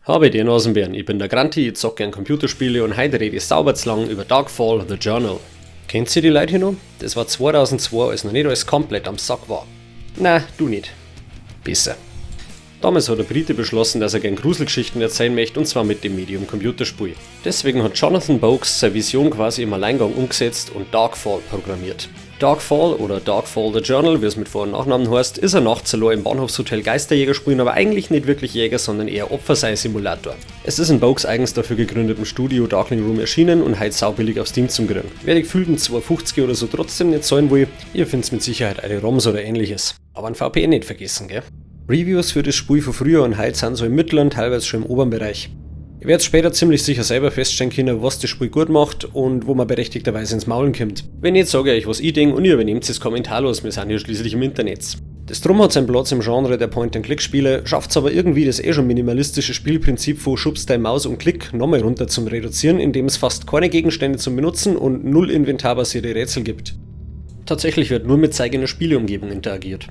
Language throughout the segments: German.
Habe die Nasenbären, ich bin der Granti, ich zocke gern Computerspiele und heute rede ich sauber zu lang über Darkfall, The Journal. Kennt ihr die Leute hier noch? Das war 2002, als noch nicht alles komplett am Sack war. Na, du nicht. Besser. Damals hat der Brite beschlossen, dass er gern Gruselgeschichten erzählen möchte, und zwar mit dem Medium Computerspiel. Deswegen hat Jonathan Boakes seine Vision quasi im Alleingang umgesetzt und Darkfall programmiert. Darkfall oder Darkfall The Journal, wie es mit Vor- und Nachnamen heißt, ist ein nachts im Bahnhofshotel Geisterjäger spielen, aber eigentlich nicht wirklich Jäger, sondern eher Opfer-Sei-Simulator. Es ist in Boakes eigens dafür gegründetem Studio Darkling Room erschienen und heute saubillig auf Steam zum Kriegen. Wer die gefühlten 2,50 oder so trotzdem nicht zahlen will, ihr findet mit Sicherheit eine ROMs oder ähnliches. Aber ein VPN nicht vergessen, gell? Reviews für das Spiel von früher und heute sind so im mittleren, teilweise schon im oberen Bereich. Ihr werdet später ziemlich sicher selber feststellen können, was das Spiel gut macht und wo man berechtigterweise ins Maulen kommt. Wenn nicht, sage ich euch, was ich denke, und ihr übernehmt es kommentarlos, wir sind ja schließlich im Internet. Das Drum hat seinen Platz im Genre der Point-and-Click-Spiele, schafft es aber irgendwie das schon minimalistische Spielprinzip von Schubst dein Maus und Klick nochmal runter zum Reduzieren, indem es fast keine Gegenstände zum Benutzen und null inventarbasierte Rätsel gibt. Tatsächlich wird nur mit eigener Spieleumgebung interagiert.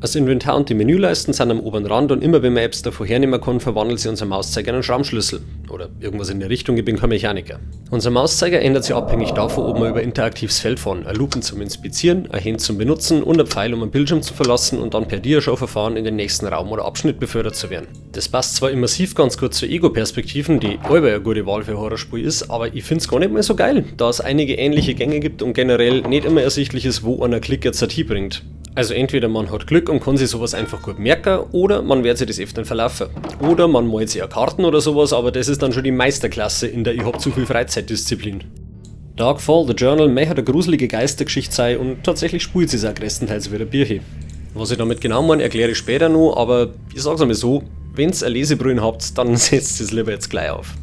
Das Inventar und die Menüleisten sind am oberen Rand und immer wenn man Apps davor hernehmen kann, verwandelt sie unser Mauszeiger in einen Schrammschlüssel. Oder irgendwas in der Richtung, ich bin kein Mechaniker. Unser Mauszeiger ändert sich abhängig davon, ob wir über interaktives Feld fahren. Ein Lupen zum Inspizieren, ein Hand zum Benutzen und ein Pfeil, um einen Bildschirm zu verlassen und dann per Diashow-Verfahren in den nächsten Raum oder Abschnitt befördert zu werden. Das passt zwar immersiv ganz gut zu Ego-Perspektiven, die allweil eine gute Wahl für Horrorspiel ist, aber ich finde es gar nicht mehr so geil, da es einige ähnliche Gänge gibt und generell nicht immer ersichtlich ist, wo einer Klick jetzt ein bringt. Also entweder man hat Glück und kann sich sowas einfach gut merken, oder man wird sich das öfter verlaufen. Oder man malt sich ja Karten oder sowas, aber das ist dann schon die Meisterklasse in der Ich hab zu viel Freizeitdisziplin. Darkfall, The Journal, mehr hat eine gruselige Geistergeschichte sein und tatsächlich spielt sie es auch größtenteils wie ein Bierchen. Was ich damit genau meine, erkläre ich später noch, aber ich sag's einmal so, wenn's eine Lesebrille habt, dann setzt es lieber jetzt gleich auf.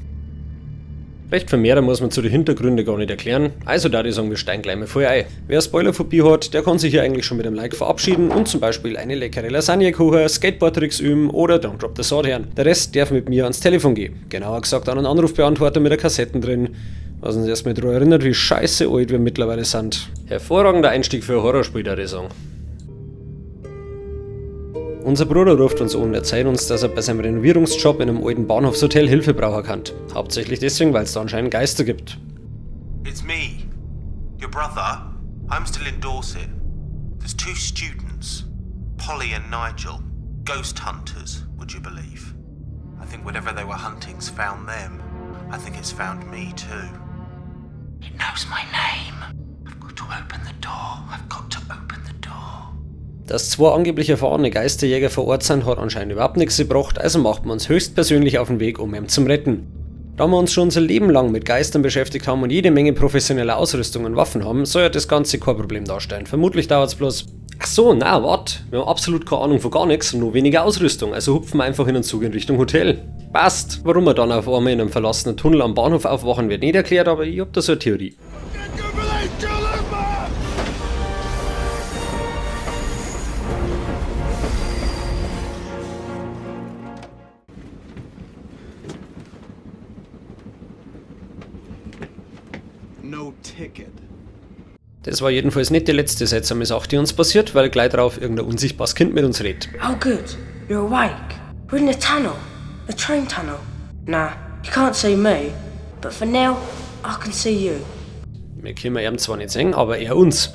Recht viel mehr muss man zu den Hintergründen gar nicht erklären, also da ich sagen, wir steigen gleich mal voll ein. Wer Spoilerphobie hat, der kann sich hier eigentlich schon mit einem Like verabschieden und zum Beispiel eine leckere Lasagne kochen, Skateboard-Tricks üben oder Don't Drop the Sword hören. Der Rest darf mit mir ans Telefon gehen, genauer gesagt an einen Anrufbeantworter mit der Kassetten drin, was uns erstmal daran erinnert, wie scheiße alt wir mittlerweile sind. Hervorragender Einstieg für ein Horrorspiel, da ich sagen. Unser Bruder ruft uns an und erzählt uns, dass er bei seinem Renovierungsjob in einem alten Bahnhofshotel Hilfe brauchen kann. Hauptsächlich deswegen, weil es da anscheinend Geister gibt. It's me, your brother. I'm still in Dorset. There's two students, Polly and Nigel, ghost hunters, would you believe? I think whatever they were hunting's found them. I think it's found me too. It knows my name. I've got to open the door. I've got to open the door. Dass zwei angeblich erfahrene Geisterjäger vor Ort sind, hat anscheinend überhaupt nichts gebracht, also macht man uns höchstpersönlich auf den Weg, um ihn zu retten. Da wir uns schon unser Leben lang mit Geistern beschäftigt haben und jede Menge professioneller Ausrüstung und Waffen haben, soll ja das Ganze kein Problem darstellen. Vermutlich dauert es bloß... Ach so, na, wart, wir haben absolut keine Ahnung von gar nichts und nur weniger Ausrüstung, also hupfen wir einfach in den Zug in Richtung Hotel. Passt! Warum wir dann auf einmal in einem verlassenen Tunnel am Bahnhof aufwachen, wird nicht erklärt, aber ich hab da so eine Theorie. No ticket. Das war jedenfalls nicht die letzte seltsame Sache, die uns passiert, weil gleich darauf irgendein unsichtbares Kind mit uns redet. Oh good, you're awake. We're in the tunnel. The train tunnel. Nah, you can't see me. But for now, I can see you. Wir können ihn zwar nicht sehen, aber er uns.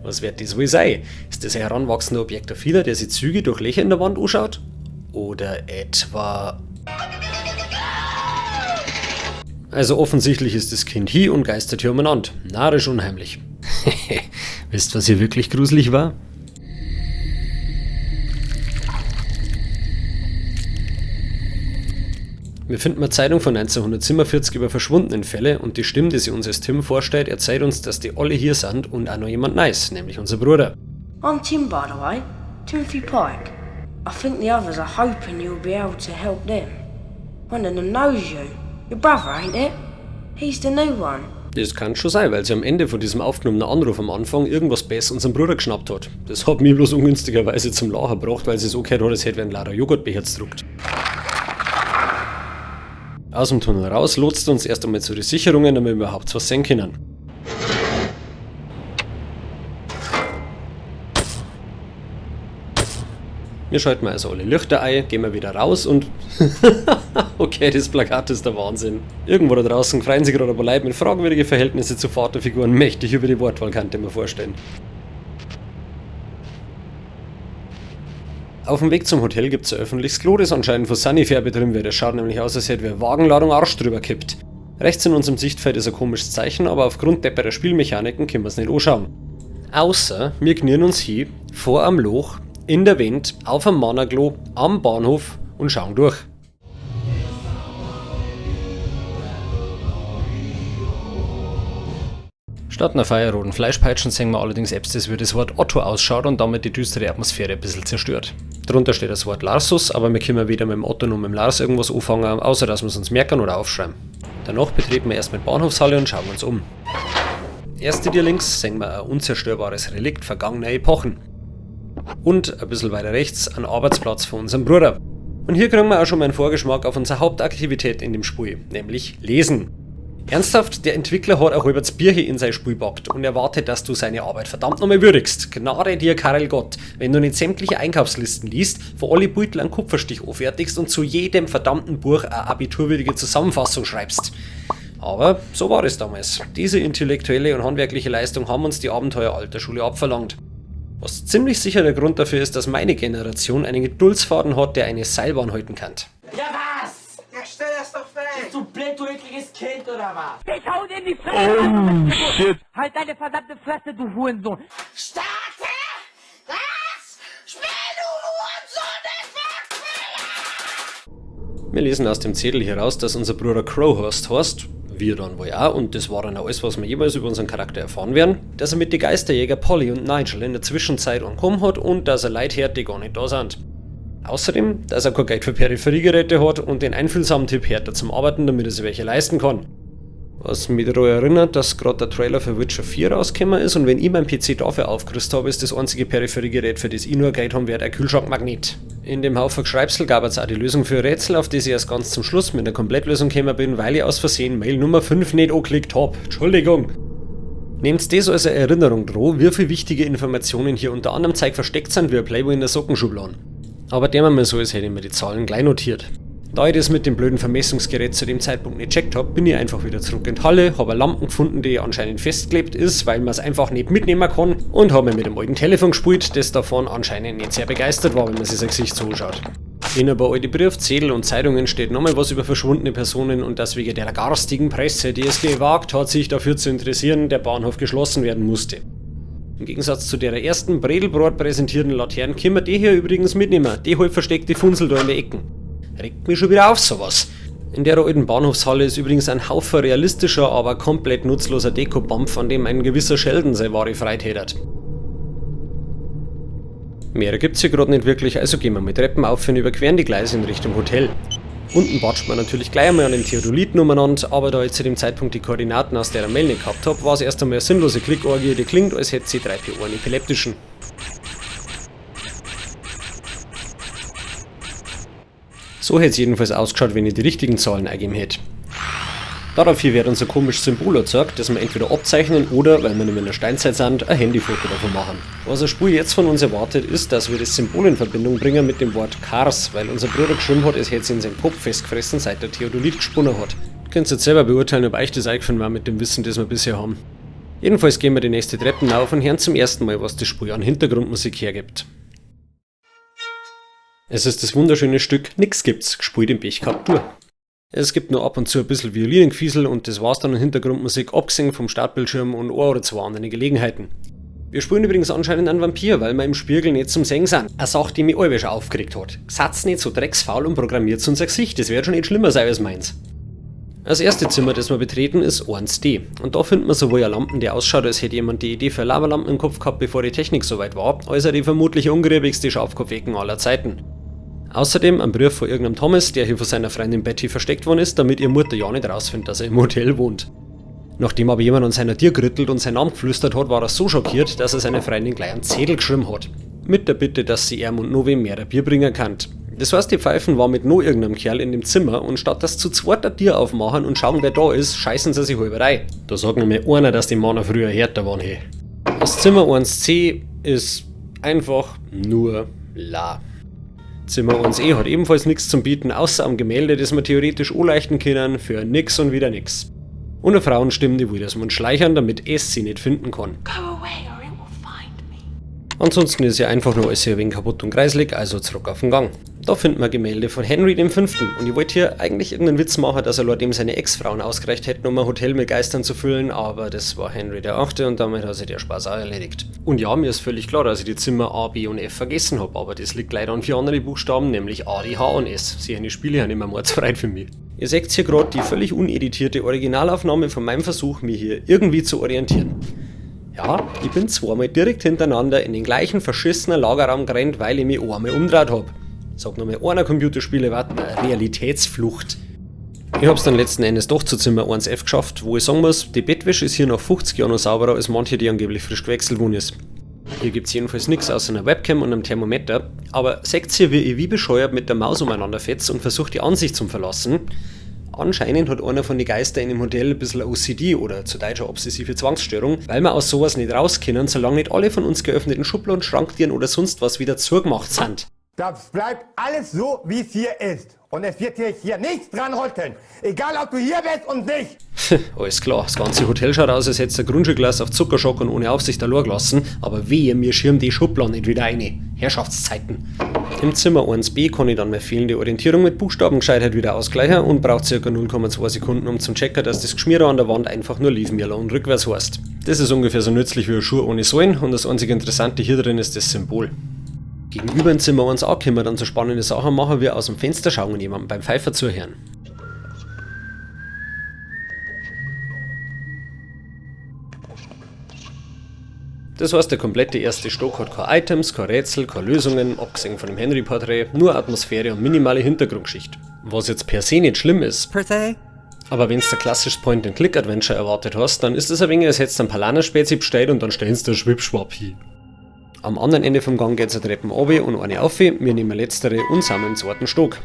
Was wird das wohl sein? Ist das ein heranwachsender Objektophiler, der sich Züge durch Löcher in der Wand anschaut? Oder etwa... Also offensichtlich ist das Kind hier und geistert hier umeinander. Narrisch unheimlich. Wisst, was hier wirklich gruselig war? Wir finden eine Zeitung von 1947 über verschwundenen Fälle und die Stimme, die sie uns als Tim vorstellt, erzählt uns, dass die alle hier sind und auch noch jemand Nice, nämlich unser Bruder. I'm Tim, by the way. Timothy Pike. I think the others are hoping you'll be able to help them. One of them knows you. Your brother, ain't it? He's the new one. Das kann schon sein, weil sie am Ende von diesem aufgenommenen Anruf am Anfang irgendwas Besseres unserem Bruder geschnappt hat. Das hat mich bloß ungünstigerweise zum Lachen gebracht, weil sie so gehört hat, als hätte ein Lara Joghurtbecher gedruckt. Aus dem Tunnel raus lotst uns erst einmal zu den Sicherungen, damit wir überhaupt was sehen können. Wir schalten also alle Lichter ein, gehen wir wieder raus und... okay, das Plakat ist der Wahnsinn. Irgendwo da draußen freuen sich gerade ein paar Leute mit fragwürdigen Verhältnissen zu Vaterfiguren mächtig über die Wortwahl, kann ich mir vorstellen. Auf dem Weg zum Hotel gibt es ein öffentliches Klo, das anscheinend von Sunnyfair betrieben wird. Es schaut nämlich aus, als hätte eine Wagenladung Arsch drüber kippt. Rechts in unserem Sichtfeld ist ein komisches Zeichen, aber aufgrund depperer Spielmechaniken können wir es nicht anschauen. Außer wir knien uns hin, vor am Loch, in der Wind, auf am Mannerklo, am Bahnhof und schauen durch. Statt einer feierroten Fleischpeitschen sehen wir allerdings selbst, wie das Wort Otto ausschaut und damit die düstere Atmosphäre ein bisschen zerstört. Drunter steht das Wort Larsus, aber wir können weder mit dem Otto noch mit dem Lars irgendwas anfangen, außer dass wir es uns merken oder aufschreiben. Danach betreten wir erst mit Bahnhofshalle und schauen uns um. Erst hier links sehen wir ein unzerstörbares Relikt vergangener Epochen. Und ein bisschen weiter rechts einen Arbeitsplatz von unserem Bruder. Und hier kriegen wir auch schon mal einen Vorgeschmack auf unsere Hauptaktivität in dem Spiel, nämlich Lesen. Ernsthaft, der Entwickler hat auch über das Bierchen in sein Spiel gepackt und erwartet, dass du seine Arbeit verdammt nochmal würdigst. Gnade dir, Karel Gott, wenn du nicht sämtliche Einkaufslisten liest, wo alle Beutel einen Kupferstich anfertigst und zu jedem verdammten Buch eine abiturwürdige Zusammenfassung schreibst. Aber so war es damals. Diese intellektuelle und handwerkliche Leistung haben uns die Abenteuer alter Schule abverlangt. Was ziemlich sicher der Grund dafür ist, dass meine Generation einen Geduldsfaden hat, der eine Seilbahn halten kann. Ja was? Ja, stell das doch fest! Bist du blöd, du ekliges Kind oder was? Ich hau dir in die Fresse! Shit! Halt deine verdammte Fresse, du Hurensohn! Starte! Was? Spiel, du Hurensohn! Wir lesen aus dem Zettel hier raus, dass unser Bruder Crowhurst heißt, wir dann wohl auch, und das war dann auch alles, was wir jemals über unseren Charakter erfahren werden, dass er mit den Geisterjäger Polly und Nigel in der Zwischenzeit angekommen hat und dass er Leithärte gar nicht da sind. Außerdem, dass er kein Geld für Peripheriegeräte hat und den einfühlsamen Tipp härter zum Arbeiten, damit er sich welche leisten kann. Was mich daran erinnert, dass gerade der Trailer für Witcher 4 rausgekommen ist und wenn ich meinen PC dafür aufgerüstet habe, ist das einzige Peripheriegerät, für das ich nur Geld haben werde, ein Kühlschrankmagnet. In dem Haufen Geschreibsel gab es auch die Lösung für ein Rätsel, auf das ich erst ganz zum Schluss mit der Komplettlösung gekommen bin, weil ich aus Versehen Mail Nummer 5 nicht angeklickt habe. Entschuldigung. Nehmt das als eine Erinnerung dran, wie viele wichtige Informationen hier unter anderem Zeug versteckt sind wie ein Playboy in der Sockenschublade. Aber der mal so ist, hätte ich mir die Zahlen gleich notiert. Da ich das mit dem blöden Vermessungsgerät zu dem Zeitpunkt nicht gecheckt habe, bin ich einfach wieder zurück in die Halle, habe eine Lampe gefunden, die anscheinend festgeklebt ist, weil man es einfach nicht mitnehmen kann und habe mit dem alten Telefon gespielt, das davon anscheinend nicht sehr begeistert war, wenn man sich sein Gesicht so anschaut. In ein paar alte Briefzettel und Zeitungen steht nochmal was über verschwundene Personen und dass wegen der garstigen Presse, die es gewagt hat, sich dafür zu interessieren, der Bahnhof geschlossen werden musste. Im Gegensatz zu der ersten Bredelbrot präsentierten Laternen können wir die hier übrigens mitnehmen, die halb versteckte Funsel da in der Ecken. Regt mich schon wieder auf sowas. In der alten Bahnhofshalle ist übrigens ein Haufen realistischer, aber komplett nutzloser Dekobomb, an dem ein gewisser Sheldon seine Ware freitätert. Mehr gibt's hier gerade nicht wirklich, also gehen wir mit Treppen auf und überqueren die Gleise in Richtung Hotel. Unten batscht man natürlich gleich einmal an den Theodoliten umeinander, aber da ich zu dem Zeitpunkt die Koordinaten aus der Mail nicht gehabt habe, war es erst einmal eine sinnlose Klickorgie, die klingt, als hätte sie 3PO einen epileptischen. So hätte es jedenfalls ausgeschaut, wenn ich die richtigen Zahlen eingegeben hätte. Daraufhin wird uns ein komisches Symbol erzeugt, das wir entweder abzeichnen oder, weil wir nicht mehr in der Steinzeit sind, ein Handyfoto davon machen. Was das Spiel jetzt von uns erwartet, ist, dass wir das Symbol in Verbindung bringen mit dem Wort Kars, weil unser Bruder geschrieben hat, es hätte sich in seinem Kopf festgefressen, seit der Theodolit gesponnen hat. Könnt ihr jetzt selber beurteilen, ob euch das eingefallen war mit dem Wissen, das wir bisher haben. Jedenfalls gehen wir die nächste Treppen auf und hören zum ersten Mal, was das Spiel an Hintergrundmusik hergibt. Es ist das wunderschöne Stück Nix gibt's, gespielt im Pechkap durch. Es gibt nur ab und zu ein bisschen Violinengefiesel und das war's dann an Hintergrundmusik, abgesehen vom Startbildschirm und ein oder zwei andere Gelegenheiten. Wir spielen übrigens anscheinend einen Vampir, weil wir im Spiegel nicht zum Singen sind. Eine Sache, die mich alle schon aufgeregt hat. Satz nicht so drecksfaul und programmiert unser Gesicht, das wird schon nicht schlimmer sein als meins. Das erste Zimmer, das wir betreten, ist 1D. Und da findet man sowohl eine Lampe, die ausschaut, als hätte jemand die Idee für Lavalampen im Kopf gehabt, bevor die Technik soweit war, als er die vermutlich ungräbigste Schafkopfecken aller Zeiten. Außerdem ein Brief von irgendeinem Thomas, der hier von seiner Freundin Betty versteckt worden ist, damit ihr Mutter ja nicht rausfindet, dass er im Hotel wohnt. Nachdem aber jemand an seiner Tür gerüttelt und seinen Namen geflüstert hat, war er so schockiert, dass er seiner Freundin gleich einen Zettel geschrieben hat. Mit der Bitte, dass sie ihm und noch wem mehr ein Bier bringen kann. Das heißt, die Pfeifen war mit noch irgendeinem Kerl in dem Zimmer und statt dass zu zweit ein Tier aufmachen und schauen, wer da ist, scheißen sie sich halber rein. Da sagt nämlich einer, dass die Männer früher härter waren. Hey. Das Zimmer 1C ist einfach nur la. Zimmer 1e hat ebenfalls nichts zum Bieten, außer am Gemälde, das wir theoretisch anleuchten können, für nix und wieder nix. Und eine Frauenstimme, die will, dass man schleichern, damit es sie nicht finden kann. Go away or it will find me. Ansonsten ist ja einfach nur alles hier ein wenig kaputt und kreislig, also zurück auf den Gang. Da finden wir Gemälde von Henry V. Und ich wollte hier eigentlich irgendeinen Witz machen, dass er laut dem seine Ex-Frauen ausgereicht hätten, um ein Hotel mit Geistern zu füllen, aber das war Henry VIII. Und damit hat sich der Spaß auch erledigt. Und ja, mir ist völlig klar, dass ich die Zimmer A, B und F vergessen habe, aber das liegt leider an 4 andere Buchstaben, nämlich A, D, H und S. Seine Spiele haben immer mordsfrei für mich. Ihr seht hier gerade die völlig uneditierte Originalaufnahme von meinem Versuch, mich hier irgendwie zu orientieren. Ja, ich bin zweimal direkt hintereinander in den gleichen verschissenen Lagerraum gerannt, weil ich mich einmal umgedreht habe. Sag nochmal, einer Computerspiele war eine Realitätsflucht. Ich hab's dann letzten Endes doch zu Zimmer 1F geschafft, wo ich sagen muss, die Bettwäsche ist hier nach 50 Jahren noch sauberer als manche, die angeblich frisch gewechselt worden ist. Hier gibt's jedenfalls nichts außer einer Webcam und einem Thermometer, aber seht ihr, wie ich wie bescheuert mit der Maus umeinander fetz und versucht die Ansicht zu verlassen? Anscheinend hat einer von den Geistern in dem Hotel ein bisschen OCD oder zu Deutsch eine obsessive Zwangsstörung, weil wir aus sowas nicht rauskennen, solange nicht alle von uns geöffneten Schubladen, Schranktüren oder sonst was wieder zugemacht sind. Das bleibt alles so, wie es hier ist. Und es wird hier nichts dran rütteln. Egal, ob du hier bist und nicht. Alles klar, das ganze Hotel schaut aus, als hätte es ein Grundschulglas auf Zuckerschock und ohne Aufsicht allein gelassen. Aber wehe, mir schirmen die Schubladen nicht wieder rein. Herrschaftszeiten. Im Zimmer 1b kann ich dann meine fehlende Orientierung mit Buchstabengescheitheit wieder ausgleichen und braucht ca. 0,2 Sekunden, um zum checken, dass das Geschmier an der Wand einfach nur Leave me alone rückwärts heißt. Das ist ungefähr so nützlich wie ein Schuh ohne Sohlen und das einzige Interessante hier drin ist das Symbol. Gegenüber in Zimmer 1a können wir dann so spannende Sachen machen, wie aus dem Fenster schauen und jemandem beim Pfeifer zuhören. Das heißt, der komplette erste Stock hat keine Items, keine Rätsel, keine Lösungen, abgesehen von dem Henry-Porträt, nur Atmosphäre und minimale Hintergrundschicht. Was jetzt per se nicht schlimm ist. Per se? Aber wenn du ein klassisches Point-and-Click-Adventure erwartet hast, dann ist es ein wenig, als hättest du ein Palaner-Spezi bestellt und dann stellst du einen Schwipschwapp hin. Am anderen Ende vom Gang geht es eine Treppen runter und eine auf. Wir nehmen letztere und sind im zweiten Stock.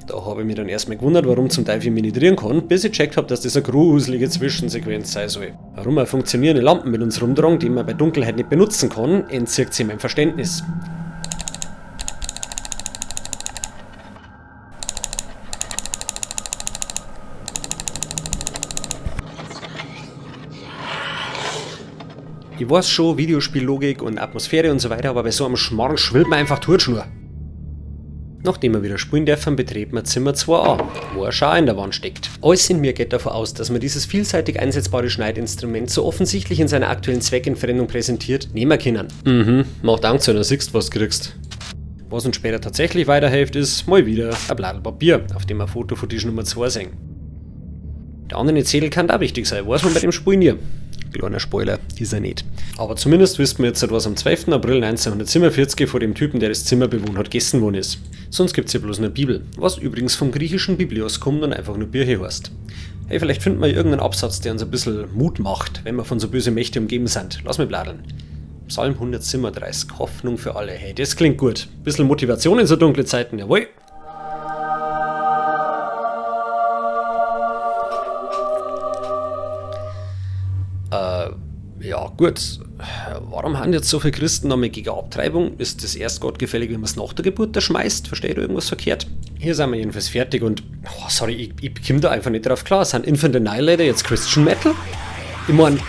Da habe ich mich dann erstmal gewundert, warum zum Teufel ich mich nicht drehen kann, bis ich gecheckt habe, dass das eine gruselige Zwischensequenz sein soll. Warum eine funktionierende Lampe mit uns rumtragen, die man bei Dunkelheit nicht benutzen kann, entzieht sich mein Verständnis. Ich weiß schon, Videospiellogik und Atmosphäre und so weiter, aber bei so einem Schmarrn schwillt man einfach die Hutschnur. Nachdem wir wieder spielen dürfen, betreten wir Zimmer 2a, wo ein Schau in der Wand steckt. Alles in mir geht davon aus, dass man dieses vielseitig einsetzbare Schneidinstrument so offensichtlich in seiner aktuellen Zweckentfremdung präsentiert, nehmen können. Macht Angst, wenn du siehst, was du kriegst. Was uns später tatsächlich weiterhilft, ist mal wieder ein Blatt Papier, auf dem ein Foto von Tisch Nummer 2 sehen. Der andere Zettel kann auch wichtig sein, weiß man bei dem Spiel nie. Kleiner Spoiler, ist er nicht. Aber zumindest wissen wir jetzt, was am 12. April 1947 vor dem Typen, der das Zimmer bewohnt hat, gegessen worden ist. Sonst gibt's hier bloß eine Bibel, was übrigens vom griechischen Biblios kommt und einfach nur Birche heißt. Hey, vielleicht finden wir irgendeinen Absatz, der uns ein bisschen Mut macht, wenn wir von so böse Mächte umgeben sind. Lass mich bladeln. Psalm 137, Hoffnung für alle. Hey, das klingt gut. Bisschen Motivation in so dunkle Zeiten, jawohl. Ja, gut. Warum haben jetzt so viele Christen nochmal gegen Abtreibung? Ist das erst gottgefällig, wenn man es nach der Geburt da schmeißt? Versteht ihr irgendwas verkehrt? Hier sind wir jedenfalls fertig und... Oh, sorry, ich komme da einfach nicht drauf klar. Sind Infant Annihilator jetzt Christian Metal? Ich mein...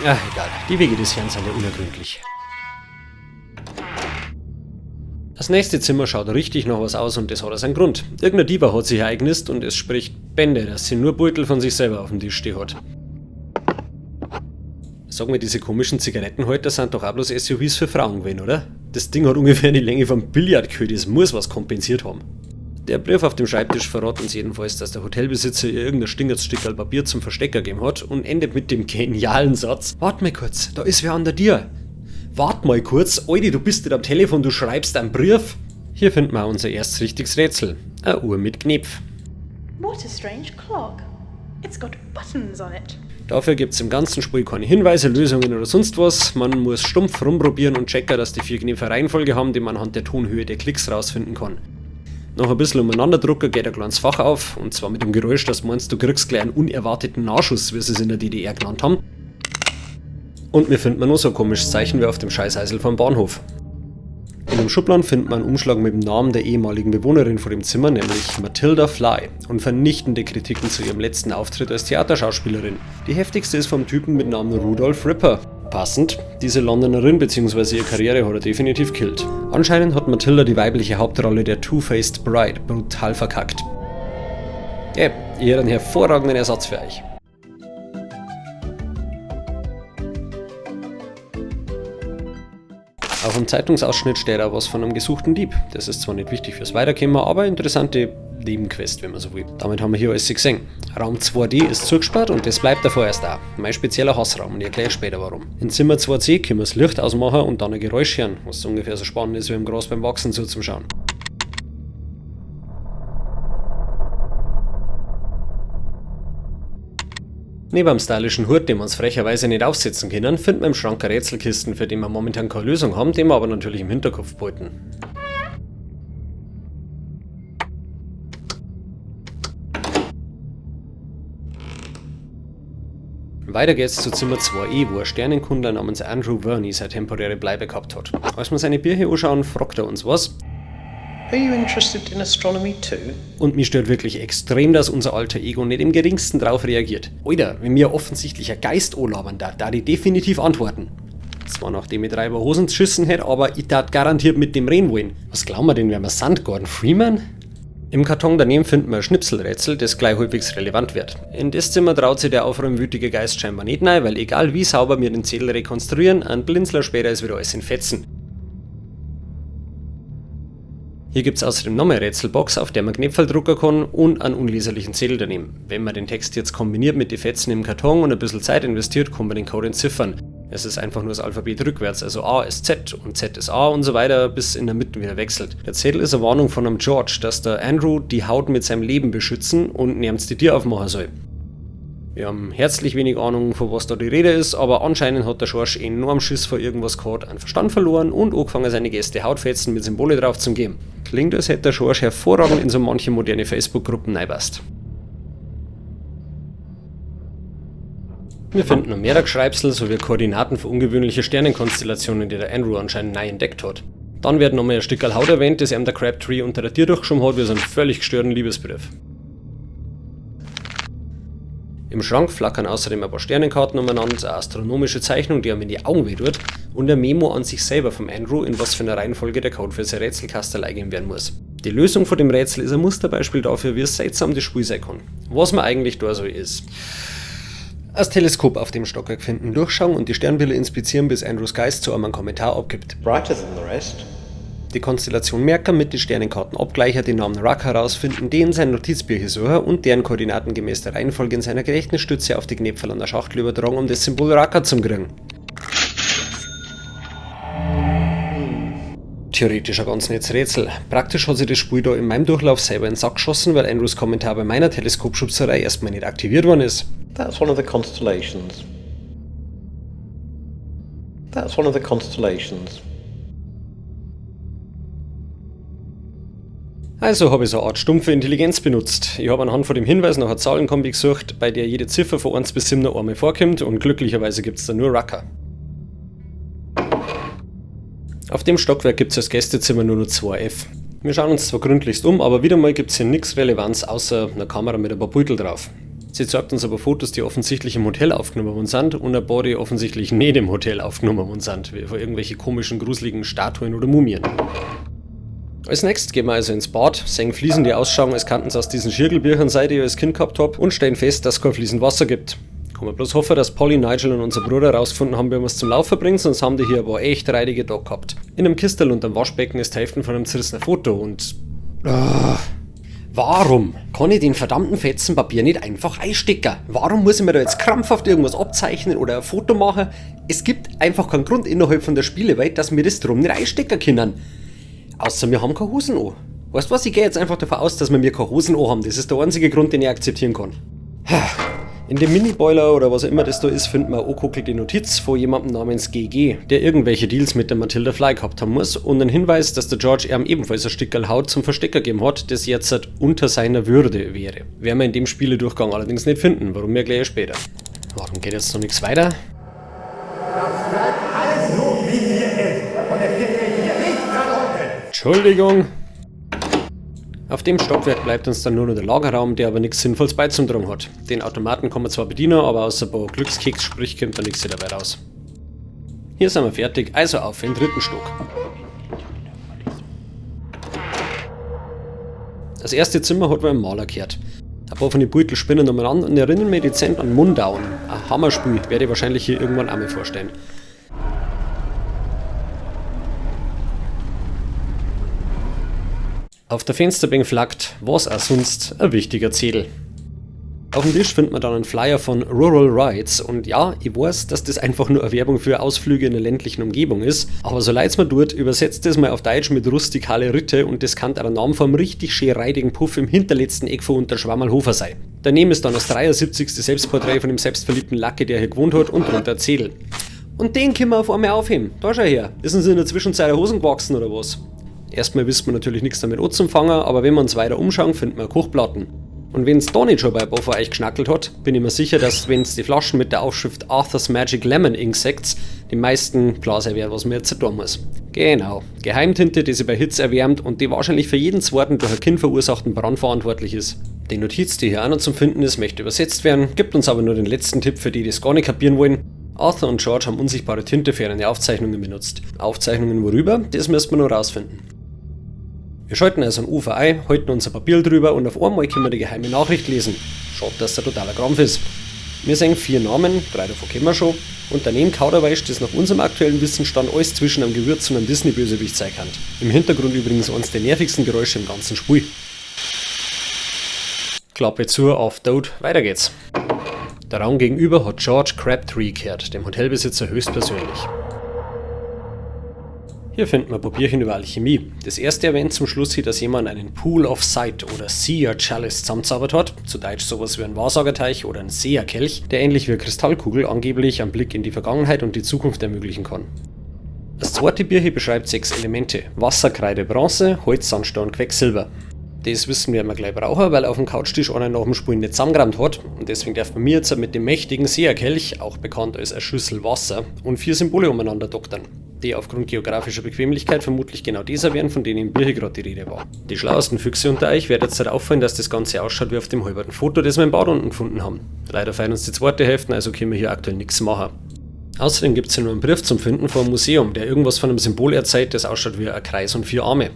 Ach, egal. Die Wege des Herrn sind ja unergründlich. Das nächste Zimmer schaut richtig nach was aus und das hat seinen Grund. Irgendein Dieb hat sich ereignet und es spricht Bände, dass sie nur Beutel von sich selber auf dem Tisch stehen hat. Sag mir, diese komischen Zigarettenhalter sind doch auch bloß SUVs für Frauen gewesen, oder? Das Ding hat ungefähr die Länge vom Billardkühl, das muss was kompensiert haben. Der Brief auf dem Schreibtisch verrät uns jedenfalls, dass der Hotelbesitzer ihr irgendein Stingerstückerl Papier zum Verstecker gegeben hat und endet mit dem genialen Satz: Wart mal kurz, da ist wer an der Tür. Wart mal kurz, Alter, du bist nicht am Telefon, du schreibst einen Brief. Hier finden wir unser erstes richtiges Rätsel. Eine Uhr mit Knopf. What a strange clock. It's got buttons on it. Dafür gibt es im ganzen Spiel keine Hinweise, Lösungen oder sonst was. Man muss stumpf rumprobieren und checken, dass die 4 Knöpfe Reihenfolge haben, die man anhand der Tonhöhe der Klicks rausfinden kann. Noch ein bisschen umeinander drucken geht ein kleines Fach auf, und zwar mit dem Geräusch, dass du meinst, du kriegst gleich einen unerwarteten Nachschuss, wie sie es in der DDR genannt haben. Und mir findet man noch so ein komisches Zeichen wie auf dem Scheißeisel vom Bahnhof. In einem Schubladen findet man einen Umschlag mit dem Namen der ehemaligen Bewohnerin von dem Zimmer, nämlich Matilda Fly, und vernichtende Kritiken zu ihrem letzten Auftritt als Theaterschauspielerin. Die heftigste ist vom Typen mit Namen Rudolph Ripper. Passend, diese Londonerin bzw. ihre Karriere hat er definitiv killt. Anscheinend hat Matilda die weibliche Hauptrolle der Two-Faced Bride brutal verkackt. Ich hätte einen hervorragenden Ersatz für euch. Auf dem Zeitungsausschnitt steht auch was von einem gesuchten Dieb. Das ist zwar nicht wichtig fürs Weiterkommen, aber interessante Nebenquest, wenn man so will. Damit haben wir hier alles gesehen. Raum 2D ist zugesperrt und das bleibt davor erst da. Mein spezieller Hassraum und ich erkläre später warum. In Zimmer 2C können wir das Licht ausmachen und dann ein Geräusch hören, was so ungefähr so spannend ist wie im Gras beim Wachsen zuzuschauen. Neben dem stylischen Hut, den wir uns frecherweise nicht aufsetzen können, finden wir im Schrank eine Rätselkisten, für die wir momentan keine Lösung haben, den wir aber natürlich im Hinterkopf behalten. Weiter geht's zu Zimmer 2E, wo ein Sternenkundler namens Andrew Verney seine temporäre Bleibe gehabt hat. Als wir seine Birche anschauen, fragt er uns was. Are you interested in astronomy too? Und mich stört wirklich extrem, dass unser alter Ego nicht im geringsten drauf reagiert. Alter, wenn mir offensichtlich ein Geist anlabern da ich definitiv antworten. Zwar nachdem ich 3 Hosen geschissen hätte, aber ich tat garantiert mit dem reden wollen. Was glauben wir denn, wer wir sind? Gordon Freeman? Im Karton daneben finden wir ein Schnipselrätsel, das gleich halbwegs relevant wird. In das Zimmer traut sich der aufräumwütige Geist scheinbar nicht rein, weil egal wie sauber wir den Zettel rekonstruieren, ein Blinzler später ist wieder alles in Fetzen. Hier gibt es außerdem noch eine Rätselbox, auf der man Knöpfe drucken kann und einen unleserlichen Zettel daneben. Wenn man den Text jetzt kombiniert mit den Fetzen im Karton und ein bisschen Zeit investiert, kann man den Code entziffern. Es ist einfach nur das Alphabet rückwärts, also A ist Z und Z ist A und so weiter, bis in der Mitte wieder wechselt. Der Zettel ist eine Warnung von einem George, dass der Andrew die Haut mit seinem Leben beschützen und nirgends die Tür aufmachen soll. Wir haben herzlich wenig Ahnung, von was da die Rede ist, aber anscheinend hat der George enorm Schiss vor irgendwas gehabt, einen Verstand verloren und angefangen, seine Gäste Hautfetzen mit Symbole drauf zu geben. Klingt, als hätte der George hervorragend in so manche moderne Facebook-Gruppen reinpasst. Wir finden noch mehrere Geschreibsel sowie Koordinaten für ungewöhnliche Sternenkonstellationen, die der Andrew anscheinend neu entdeckt hat. Dann wird nochmal ein Stückerl Haut erwähnt, das ihm der Crabtree unter der Tür durchgeschoben hat, wie so einen völlig gestörten Liebesbrief. Im Schrank flackern außerdem ein paar Sternenkarten umeinander, eine astronomische Zeichnung, die einem in die Augen wehtut, und ein Memo an sich selber vom Andrew, in was für einer Reihenfolge der Code für sein Rätselkastel eingeben werden muss. Die Lösung von dem Rätsel ist ein Musterbeispiel dafür, wie seltsam das Spiel sein kann. Was man eigentlich da so ist. Das Teleskop auf dem Stockwerk finden, durchschauen und die Sternbilder inspizieren, bis Andrews Geist zu einem Kommentar abgibt. Brighter than the rest. Die Konstellation Merker mit den Sternenkarten abgleichen, den Namen Ruck herausfinden, den in sein Notizbücher suchen und deren Koordinaten gemäß der Reihenfolge in seiner Gedächtnisstütze auf die Knöpfe an der Schachtel übertragen, um das Symbol Rucker zu kriegen. Theoretisch ein ganz nettes Rätsel. Praktisch hat sich das Spiel da in meinem Durchlauf selber in den Sack geschossen, weil Andrews Kommentar bei meiner Teleskopschubserei erstmal nicht aktiviert worden ist. That's one of the constellations. That's one of the constellations. Also habe ich so eine Art stumpfe Intelligenz benutzt. Ich habe anhand von dem Hinweis nach einer Zahlenkombi gesucht, bei der jede Ziffer von 1 bis 7 noch einmal vorkommt und glücklicherweise gibt es da nur Rucker. Auf dem Stockwerk gibt es als Gästezimmer nur noch 2F. Wir schauen uns zwar gründlichst um, aber wieder mal gibt es hier nichts Relevanz außer einer Kamera mit ein paar Beutel drauf. Sie zeigt uns aber Fotos, die offensichtlich im Hotel aufgenommen worden sind und ein paar, die offensichtlich nicht im Hotel aufgenommen worden sind, wie von irgendwelche komischen, gruseligen Statuen oder Mumien. Als nächstes gehen wir also ins Bad, sehen Fliesen, die ausschauen, als könnten es aus diesen Schirgelbüchern sein, die ich als Kind gehabt habe, und stellen fest, dass es kein fließend Wasser gibt. Kann man bloß hoffen, dass Polly, Nigel und unser Bruder herausgefunden haben, wie man es zum Laufen bringt, sonst haben die hier aber echt räudige Tag gehabt. In einem Kistel unter dem Waschbecken ist die Hälfte von einem zerrissenen Foto und... Warum kann ich den verdammten Fetzen Papier nicht einfach einstecken? Warum muss ich mir da jetzt krampfhaft irgendwas abzeichnen oder ein Foto machen? Es gibt einfach keinen Grund innerhalb von der Spielewelt, dass wir das drum nicht einstecken können. Außer wir haben keine Hosen an. Weißt du was, ich gehe jetzt einfach davon aus, dass wir keine Hosen an haben. Das ist der einzige Grund, den ich akzeptieren kann. In dem Mini-Boiler oder was auch immer das da ist, finden wir eine angekokkelte Notiz von jemandem namens GG, der irgendwelche Deals mit der Matilda Fly gehabt haben muss und einen Hinweis, dass der George ihm ebenfalls ein Stückerl Haut zum Verstecker gegeben hat, das jetzt unter seiner Würde wäre. Werden wir in dem Spieledurchgang allerdings nicht finden, warum wir gleich später. Warum geht jetzt noch nichts weiter? Das bleibt alles so, wie hier ist. Und es wird hier nichts dran Entschuldigung. Auf dem Stockwerk bleibt uns dann nur noch der Lagerraum, der aber nichts Sinnvolles beizutragen hat. Den Automaten kann man zwar bedienen, aber außer ein paar Glückskeks sprich kommt da nichts dabei raus. Hier sind wir fertig, also auf in den 3. Stock. Das erste Zimmer hat man im Maler gehört. Ein paar von den Beutel spinnen umeinander und erinnern mich dezent an Mundauen. Ein Hammerspiel, werde ich wahrscheinlich hier irgendwann auch mal vorstellen. Auf der Fensterbank flackt, was auch sonst, ein wichtiger Zettel. Auf dem Tisch findet man dann einen Flyer von Rural Rides und ja, ich weiß, dass das einfach nur eine Werbung für Ausflüge in der ländlichen Umgebung ist, aber so leid's mir tut, übersetzt das mal auf Deutsch mit rustikale Ritte und das kann der Name vom richtig schön reidigen Puff im hinterletzten Eck von Unterschwammerlhofer sein. Daneben ist dann das 73. Selbstporträt von dem selbstverliebten Lacke, der hier gewohnt hat und drunter ein Zettel. Und den können wir auf einmal aufheben. Da schau her, ist uns in der Zwischenzeit Hosen gewachsen oder was? Erstmal wissen wir natürlich nichts damit anzufangen, aber wenn wir uns weiter umschauen, finden wir Kochplatten. Und wenn es da nicht schon bei ein paar von euch geschnackelt hat, bin ich mir sicher, dass wenn es die Flaschen mit der Aufschrift Arthur's Magic Lemon Insects, die meisten klar sein wird, was man jetzt tun muss. Genau, Geheimtinte, die sich bei Hitze erwärmt und die wahrscheinlich für jeden zweiten durch ein Kind verursachten Brand verantwortlich ist. Die Notiz, die hier auch noch zum Finden ist, möchte übersetzt werden, gibt uns aber nur den letzten Tipp für die, die es gar nicht kapieren wollen. Arthur und George haben unsichtbare Tinte für ihre Aufzeichnungen benutzt. Aufzeichnungen worüber? Das müssen wir noch rausfinden. Wir schalten also ein Ufer ein, halten unser Papier drüber und auf einmal können wir die geheime Nachricht lesen. Schaut, dass der totaler Krampf ist. Wir sehen 4 Namen, 3 davon kennen wir schon, und daneben Kauderweisch, das nach unserem aktuellen Wissensstand alles zwischen einem Gewürz und einem Disney-Bösewicht sein kann. Im Hintergrund übrigens eines der nervigsten Geräusche im ganzen Spiel. Klappe zu, auf Tod, weiter geht's. Der Raum gegenüber hat George Crabtree gehört, dem Hotelbesitzer höchstpersönlich. Hier finden wir Papierchen über Alchemie. Das erste erwähnt zum Schluss hier, dass jemand einen Pool of Sight oder Seer Chalice zusammenzaubert hat, zu Deutsch sowas wie ein Wahrsagerteich oder ein Seherkelch, der ähnlich wie eine Kristallkugel angeblich einen Blick in die Vergangenheit und die Zukunft ermöglichen kann. Das zweite Bier hier beschreibt 6 Elemente: Wasser, Kreide, Bronze, Holz, Sandstein, Quecksilber. Das wissen wir immer gleich brauchen, weil auf dem Couchtisch einer nach dem Spulen nicht zusammengerammt hat und deswegen darf man mir jetzt mit dem mächtigen Seherkelch, auch bekannt als eine Schüssel Wasser, und 4 Symbole umeinander doktern, die aufgrund geografischer Bequemlichkeit vermutlich genau dieser wären, von denen im Bier hier gerade die Rede war. Die schlauesten Füchse unter euch werden jetzt halt auffallen, dass das Ganze ausschaut wie auf dem halberten Foto, das wir im Bad unten gefunden haben. Leider fehlen uns die zweite Hälfte, also können wir hier aktuell nichts machen. Außerdem gibt es hier nur einen Brief zum Finden von einem Museum, der irgendwas von einem Symbol erzählt, das ausschaut wie ein Kreis und 4 Arme.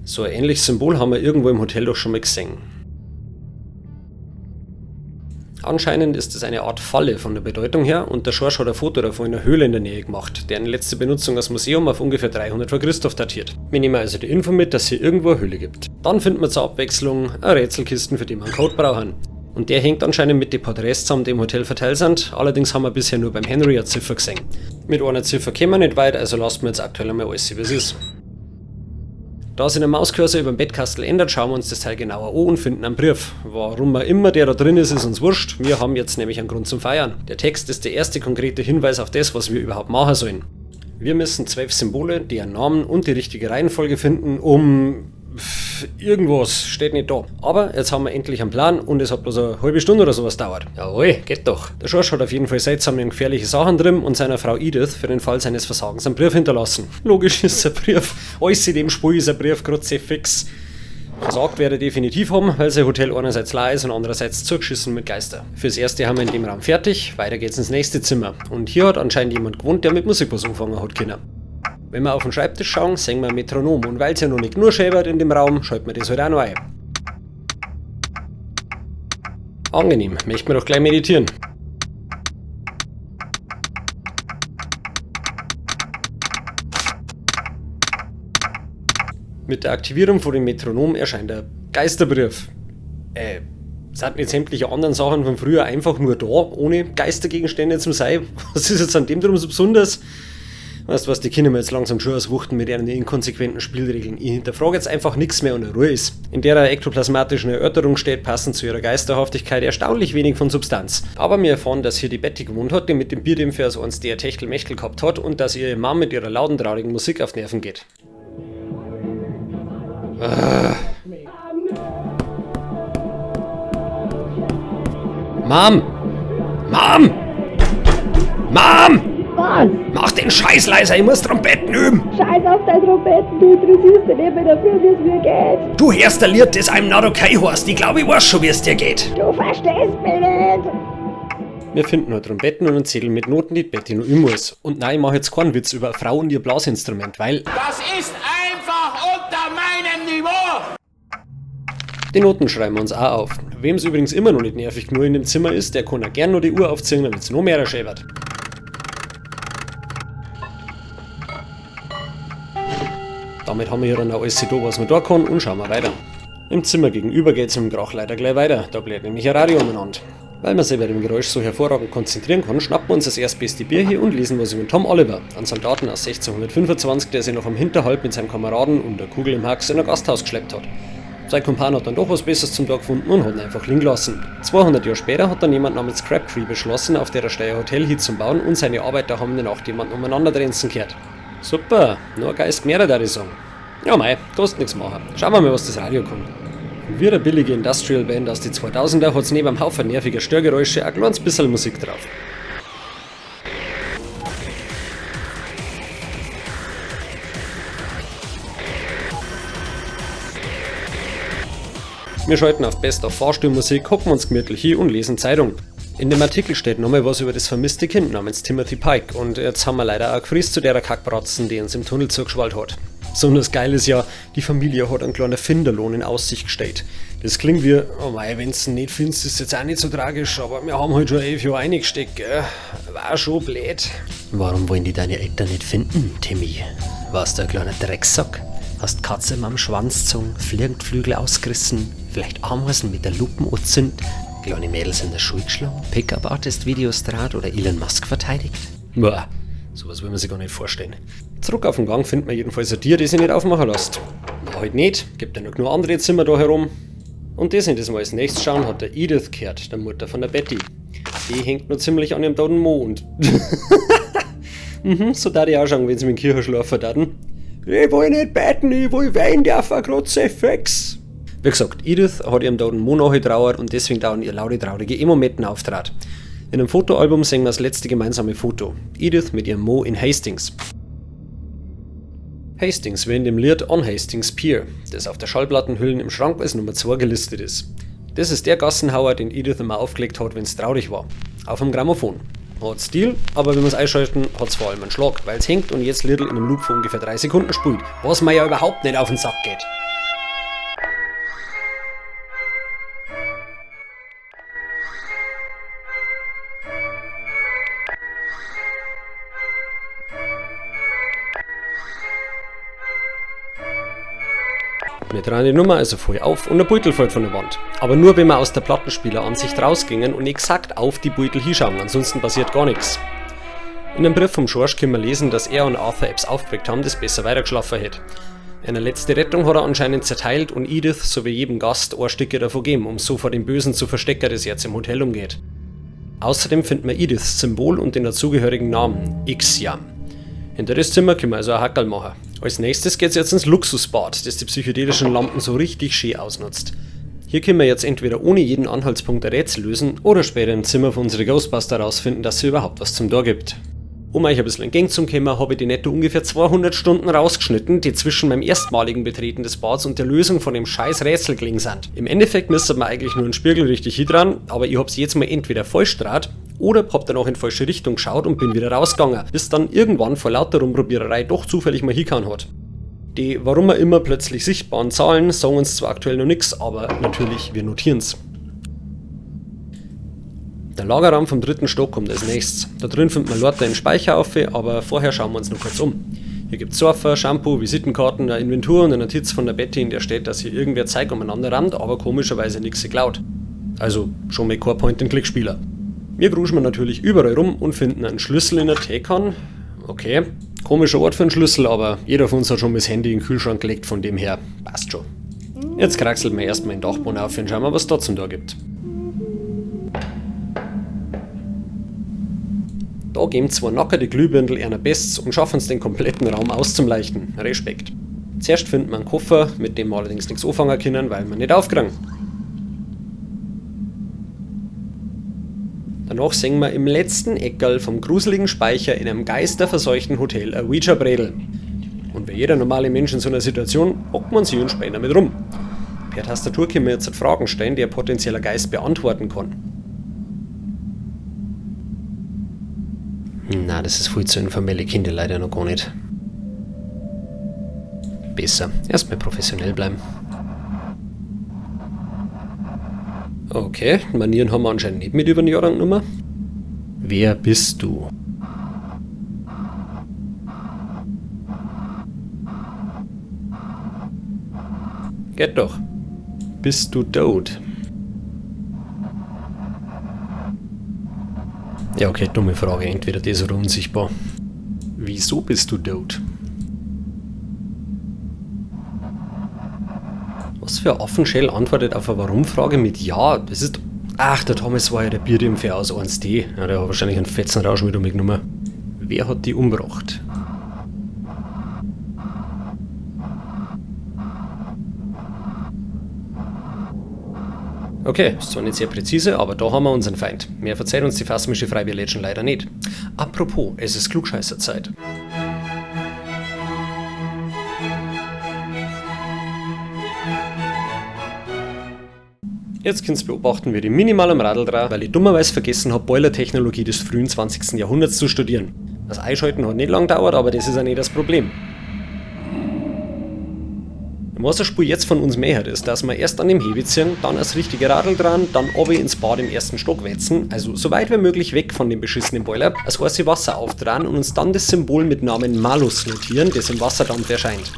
So ein ähnliches Symbol haben wir irgendwo im Hotel doch schon mal gesehen. Anscheinend ist es eine Art Falle von der Bedeutung her und der Schorsch hat ein Foto davon in einer Höhle in der Nähe gemacht, deren letzte Benutzung als Museum auf ungefähr 300 vor Christoph datiert. Wir nehmen also die Info mit, dass es hier irgendwo eine Höhle gibt. Dann finden wir zur Abwechslung eine Rätselkisten, für die wir einen Code brauchen. Und der hängt anscheinend mit den Porträts zusammen, die im Hotel verteilt sind, allerdings haben wir bisher nur beim Henry eine Ziffer gesehen. Mit einer Ziffer kommen wir nicht weit, also lassen wir jetzt aktuell einmal alles, wie es ist. Da sich der Mauscursor über dem Bettkastel ändert, schauen wir uns das Teil genauer an und finden einen Brief. Warum immer der da drin ist, ist uns wurscht. Wir haben jetzt nämlich einen Grund zum Feiern. Der Text ist der erste konkrete Hinweis auf das, was wir überhaupt machen sollen. Wir müssen 12 Symbole, deren Namen und die richtige Reihenfolge finden, um... irgendwas, steht nicht da. Aber jetzt haben wir endlich einen Plan und es hat bloß eine halbe Stunde oder sowas dauert. Jawohl, geht doch. Der Schorsch hat auf jeden Fall seltsame und gefährliche Sachen drin und seiner Frau Edith für den Fall seines Versagens einen Brief hinterlassen. Logisch ist ein Brief. Alles in dem Spiel ist ein Brief gerade sehr fix. Versagt werde definitiv haben, weil sein Hotel einerseits leer ist und andererseits zugeschissen mit Geister. Fürs erste haben wir in dem Raum fertig, weiter geht's ins nächste Zimmer. Und hier hat anscheinend jemand gewohnt, der mit Musik was angefangen hat können. Wenn wir auf den Schreibtisch schauen, sehen wir ein Metronom und weil es ja noch nicht nur schäbert in dem Raum, schalten wir das halt auch noch ein. Angenehm, möchten wir doch gleich meditieren. Mit der Aktivierung von dem Metronom erscheint der Geisterbrief. Sind nicht sämtliche anderen Sachen von früher einfach nur da, ohne Geistergegenstände zum sein? Was ist jetzt an dem drum so besonders? Weißt du was, die Kinder mir jetzt langsam schon auswuchten mit ihren inkonsequenten Spielregeln. Ich hinterfrage jetzt einfach nichts mehr und in Ruhe ist. In der ektoplasmatischen Erörterung steht, passend zu ihrer Geisterhaftigkeit, erstaunlich wenig von Substanz. Aber wir erfahren, dass hier die Betty gewohnt hat, die mit dem Bierdämpfer also eins der Techtelmechtel gehabt hat und dass ihre Mom mit ihrer lauten, traurigen Musik auf Nerven geht. Mom! Mom! Mom! Was? Mach den Scheiß leiser, ich muss Trompeten üben! Scheiß auf deine Trompeten, du interessierst dich nicht mehr dafür, wie es mir geht. Du hörst ein Lied, das I'm not okay heißt. Ich glaube, ich weiß schon, wie es dir geht. Du verstehst mich nicht. Wir finden noch Trompeten und Zettel mit Noten, die Betty noch üben muss. Und nein, ich mache jetzt keinen Witz über eine Frau und ihr Blasinstrument, weil... Das ist einfach unter meinem Niveau! Die Noten schreiben wir uns auch auf. Wem es übrigens immer noch nicht nervig genug in dem Zimmer ist, der kann auch gern noch die Uhr aufziehen, damit es noch mehr schäbert. Damit haben wir hier dann auch alles da, was man da kann, und schauen wir weiter. Im Zimmer gegenüber geht es im Krach leider gleich weiter, da bläht nämlich ein Radio umeinander. Weil man sich bei dem Geräusch so hervorragend konzentrieren kann, schnappen wir uns das erstbeste Bier hier und lesen was über Tom Oliver, einen Soldaten aus 1625, der sich noch am Hinterhalt mit seinem Kameraden und der Kugel im Hax in ein Gasthaus geschleppt hat. Sein Kumpan hat dann doch was Besseres zum Tag gefunden und hat ihn einfach liegen gelassen. 200 Jahre später hat dann jemand namens Crabtree beschlossen, auf der Stelle ein Hotel hier zu bauen, und seine Arbeiter haben in der Nacht jemanden umeinander trenzen gehört. Super, nur ein Geist mehr, da ich sagen. Ja mei, kostet nichts machen. Schauen wir mal, was das Radio kann. Wie eine billige Industrial Band aus den 2000er hat es neben einem Haufen nerviger Störgeräusche ein kleines bisschen Musik drauf. Wir schalten auf Best of Fahrstuhlmusik, hocken uns gemütlich hin und lesen Zeitung. In dem Artikel steht nochmal was über das vermisste Kind namens Timothy Pike, und jetzt haben wir leider auch gefriest zu der Kackbratzen, die uns im Tunnel zugeschwallt hat. Besonders geil ist ja, die Familie hat einen kleinen Finderlohn in Aussicht gestellt. Das klingt wie, oh mei, wenn's nicht findest, ist jetzt auch nicht so tragisch, aber wir haben halt schon 11 Jahre reingesteckt, gell? War schon blöd. Warum wollen die deine Eltern nicht finden, Timmy? Warst du ein kleiner Drecksack? Hast Katze am Schwanz gezogen, Flügel ausgerissen, vielleicht Ameisen mit der Lupen angezündet, kleine Mädels in der Schule geschlagen, Pickup-Artist-Videos draht oder Elon Musk verteidigt? Boah, sowas will man sich gar nicht vorstellen. Zurück auf den Gang finden wir jedenfalls ein Tier, das sich nicht aufmachen lässt. Na halt nicht, gibt ja noch nur andere Zimmer da herum. Und das nicht, das wir als nächstes schauen, hat der Edith gehört, der Mutter von der Betty. Die hängt noch ziemlich an ihrem toten Mo und... so darf ich auch schauen, wenn sie mit dem Kirchenschlaf verdaten. Ich will nicht beten, ich will weinen dürfen, Kruzifix. Wie gesagt, Edith hat ihrem toten Mo nachgetrauert und deswegen dauern ihr laute, traurige Emo-Metten auftrat. In einem Fotoalbum sehen wir das letzte gemeinsame Foto. Edith mit ihrem Mo in Hastings. Hastings wie in dem Lied On Hastings Pier, das auf der Schallplattenhüllen im Schrank als Nummer 2 gelistet ist. Das ist der Gassenhauer, den Edith immer aufgelegt hat, wenn es traurig war. Auf dem Grammophon. Hat Stil, aber wenn wir es einschalten, hat es vor allem einen Schlag, weil es hängt und jetzt Lidl in einem Loop von ungefähr 3 Sekunden spielt, was mir ja überhaupt nicht auf den Sack geht. Wir drehen die Nummer also voll auf und der Beutel fällt von der Wand. Aber nur wenn wir aus der Plattenspieleransicht rausgingen und exakt auf die Beutel hinschauen, ansonsten passiert gar nichts. In einem Brief vom George können wir lesen, dass er und Arthur Epps aufgeweckt haben, das besser weitergeschlafen hätte. Eine letzte Rettung hat er anscheinend zerteilt und Edith sowie jedem Gast ein Stücke davon gegeben, um so vor dem Bösen zu verstecken, das jetzt im Hotel umgeht. Außerdem finden wir Ediths Symbol und den dazugehörigen Namen, Ixia. Hinter das Zimmer können wir also ein Hackerl machen. Als nächstes geht's jetzt ins Luxusbad, das die psychedelischen Lampen so richtig schön ausnutzt. Hier können wir jetzt entweder ohne jeden Anhaltspunkt ein Rätsel lösen oder später im Zimmer von unseren Ghostbuster herausfinden, dass es überhaupt was zum Tor gibt. Um euch ein bisschen in Gang zu kommen, habe ich die netto ungefähr 200 Stunden rausgeschnitten, die zwischen meinem erstmaligen Betreten des Bads und der Lösung von dem scheiß Rätsel gelegen sind. Im Endeffekt müsste man eigentlich nur einen Spiegel richtig hier dran, aber ich hab's jetzt mal entweder falsch draht oder hab dann auch in falsche Richtung geschaut und bin wieder rausgegangen, bis dann irgendwann vor lauter Rumprobiererei doch zufällig mal hingehauen hat. Die warum er immer plötzlich sichtbaren Zahlen sagen uns zwar aktuell noch nichts, aber natürlich, wir notieren's. Der Lagerraum vom 3. Stock kommt als nächstes. Da drin findet man lauter einen Speicher auf, aber vorher schauen wir uns noch kurz um. Hier gibt's Surfer, Shampoo, Visitenkarten, eine Inventur und eine Notiz von der Betty, in der steht, dass hier irgendwer Zeug umeinander rammt, aber komischerweise nichts geklaut. Also schon mal kein Point-and-Click-Spieler. Wir gruschen natürlich überall rum und finden einen Schlüssel in der Teekanne. Okay, komischer Ort für einen Schlüssel, aber jeder von uns hat schon mal das Handy in den Kühlschrank gelegt, von dem her passt schon. Jetzt kraxeln wir erstmal den Dachboden auf und schauen wir, was es da zum Tor gibt. Da geben zwei nackerte Glühbirndl einer Bests und schaffen es den kompletten Raum auszuleuchten. Respekt. Zuerst finden wir einen Koffer, mit dem wir allerdings nichts anfangen können, weil wir nicht aufkriegen. Danach sehen wir im letzten Eckerl vom gruseligen Speicher in einem geisterverseuchten Hotel ein Ouija-Bredel. Und wie jeder normale Mensch in so einer Situation, hockt man sich und spielt damit rum. Per Tastatur können wir jetzt Fragen stellen, die ein potenzieller Geist beantworten kann. Na, das ist viel zu informell, ich kenne die leider noch gar nicht. Besser, erstmal professionell bleiben. Okay, Manieren haben wir anscheinend nicht mit über den Jahrgang genommen. Wer bist du? Geht doch. Bist du tot? Ja, okay, dumme Frage. Entweder das oder unsichtbar. Wieso bist du tot? Was für ein Affenschell antwortet auf eine Warum-Frage mit Ja? Das ist... Ach, der Thomas war ja der Bierdämpfer aus 1D. Ja, der hat wahrscheinlich einen fetzen Rausch mit umgenommen. Wer hat die umgebracht? Okay, ist zwar nicht sehr präzise, aber da haben wir unseren Feind. Mehr verzeiht uns die phasmische Freibier-Legend leider nicht. Apropos, es ist Klugscheißerzeit. Jetzt könnt ihr beobachten, wie ich minimal am Radl drehe, weil ich dummerweise vergessen habe, Boiler-Technologie des frühen 20. Jahrhunderts zu studieren. Das Einschalten hat nicht lang gedauert, aber das ist auch nicht das Problem. Was das Spiel jetzt von uns mehr hat, ist, dass wir erst an dem Hebel ziehen, dann das richtige Radl dran, dann oben ins Bad im ersten Stock wetzen, also so weit wie möglich weg von dem beschissenen Boiler, das heiße Wasser aufdrehen und uns dann das Symbol mit Namen Malus notieren, das im Wasserdampf erscheint.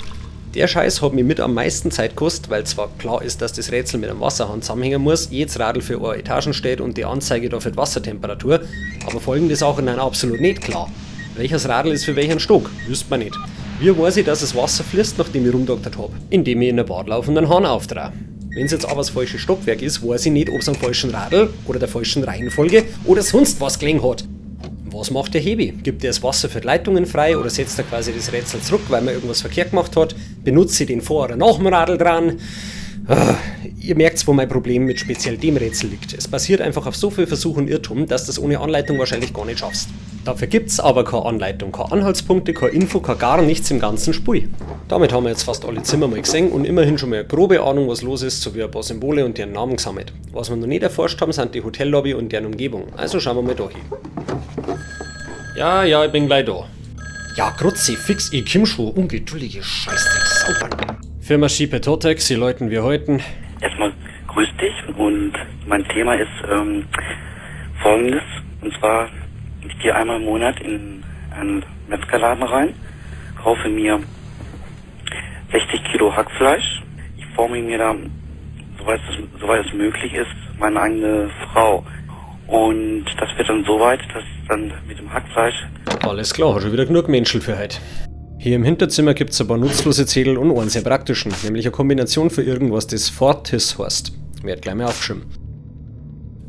Der Scheiß hat mir mit am meisten Zeit gekostet, weil zwar klar ist, dass das Rätsel mit einem Wasserhahn zusammenhängen muss, jedes Radl für eure Etagen steht und die Anzeige da für die Wassertemperatur, aber folgende Sachen sind absolut nicht klar. Welches Radl ist für welchen Stock? Wüsste man nicht. Wie weiß ich, dass das Wasser fließt, nachdem ich rumdoktert habe? Indem ich in den Bad laufe und einen Hahn aufdrehe. Wenn es jetzt aber das falsche Stockwerk ist, weiß ich nicht, ob es am falschen Radl oder der falschen Reihenfolge oder sonst was gelegen hat. Was macht der Hebi? Gibt er das Wasser für die Leitungen frei oder setzt er quasi das Rätsel zurück, weil man irgendwas verkehrt gemacht hat? Benutzt sie den vor oder nach dem Radl dran? Ihr merkt, wo mein Problem mit speziell dem Rätsel liegt. Es basiert einfach auf so viel Versuch und Irrtum, dass du das ohne Anleitung wahrscheinlich gar nicht schaffst. Dafür gibt's aber keine Anleitung, keine Anhaltspunkte, keine Info, gar nichts im ganzen Spiel. Damit haben wir jetzt fast alle Zimmer mal gesehen und immerhin schon mal eine grobe Ahnung, was los ist, sowie ein paar Symbole und deren Namen gesammelt. Was wir noch nicht erforscht haben, sind die Hotellobby und deren Umgebung. Also schauen wir mal da hin. Ja, ich bin gleich da. Ja, grüezi, fix, ich komm schon, ungeduldige Scheißdreck, Saubern. Firma Schipetotex, Sie läuten wir heute. Erstmal grüß dich und mein Thema ist folgendes. Und zwar, ich gehe einmal im Monat in einen Metzgerladen rein, kaufe mir 60 Kilo Hackfleisch. Ich forme mir da, soweit es möglich ist, meine eigene Frau. Und das wird dann so weit, dass dann mit dem Hackfleisch... Alles klar, schon wieder genug Menschen für heute. Hier im Hinterzimmer gibt es ein paar nutzlose Zettel und einen sehr praktischen, nämlich eine Kombination für irgendwas, das Fortis heißt. Werd gleich mal aufschreiben.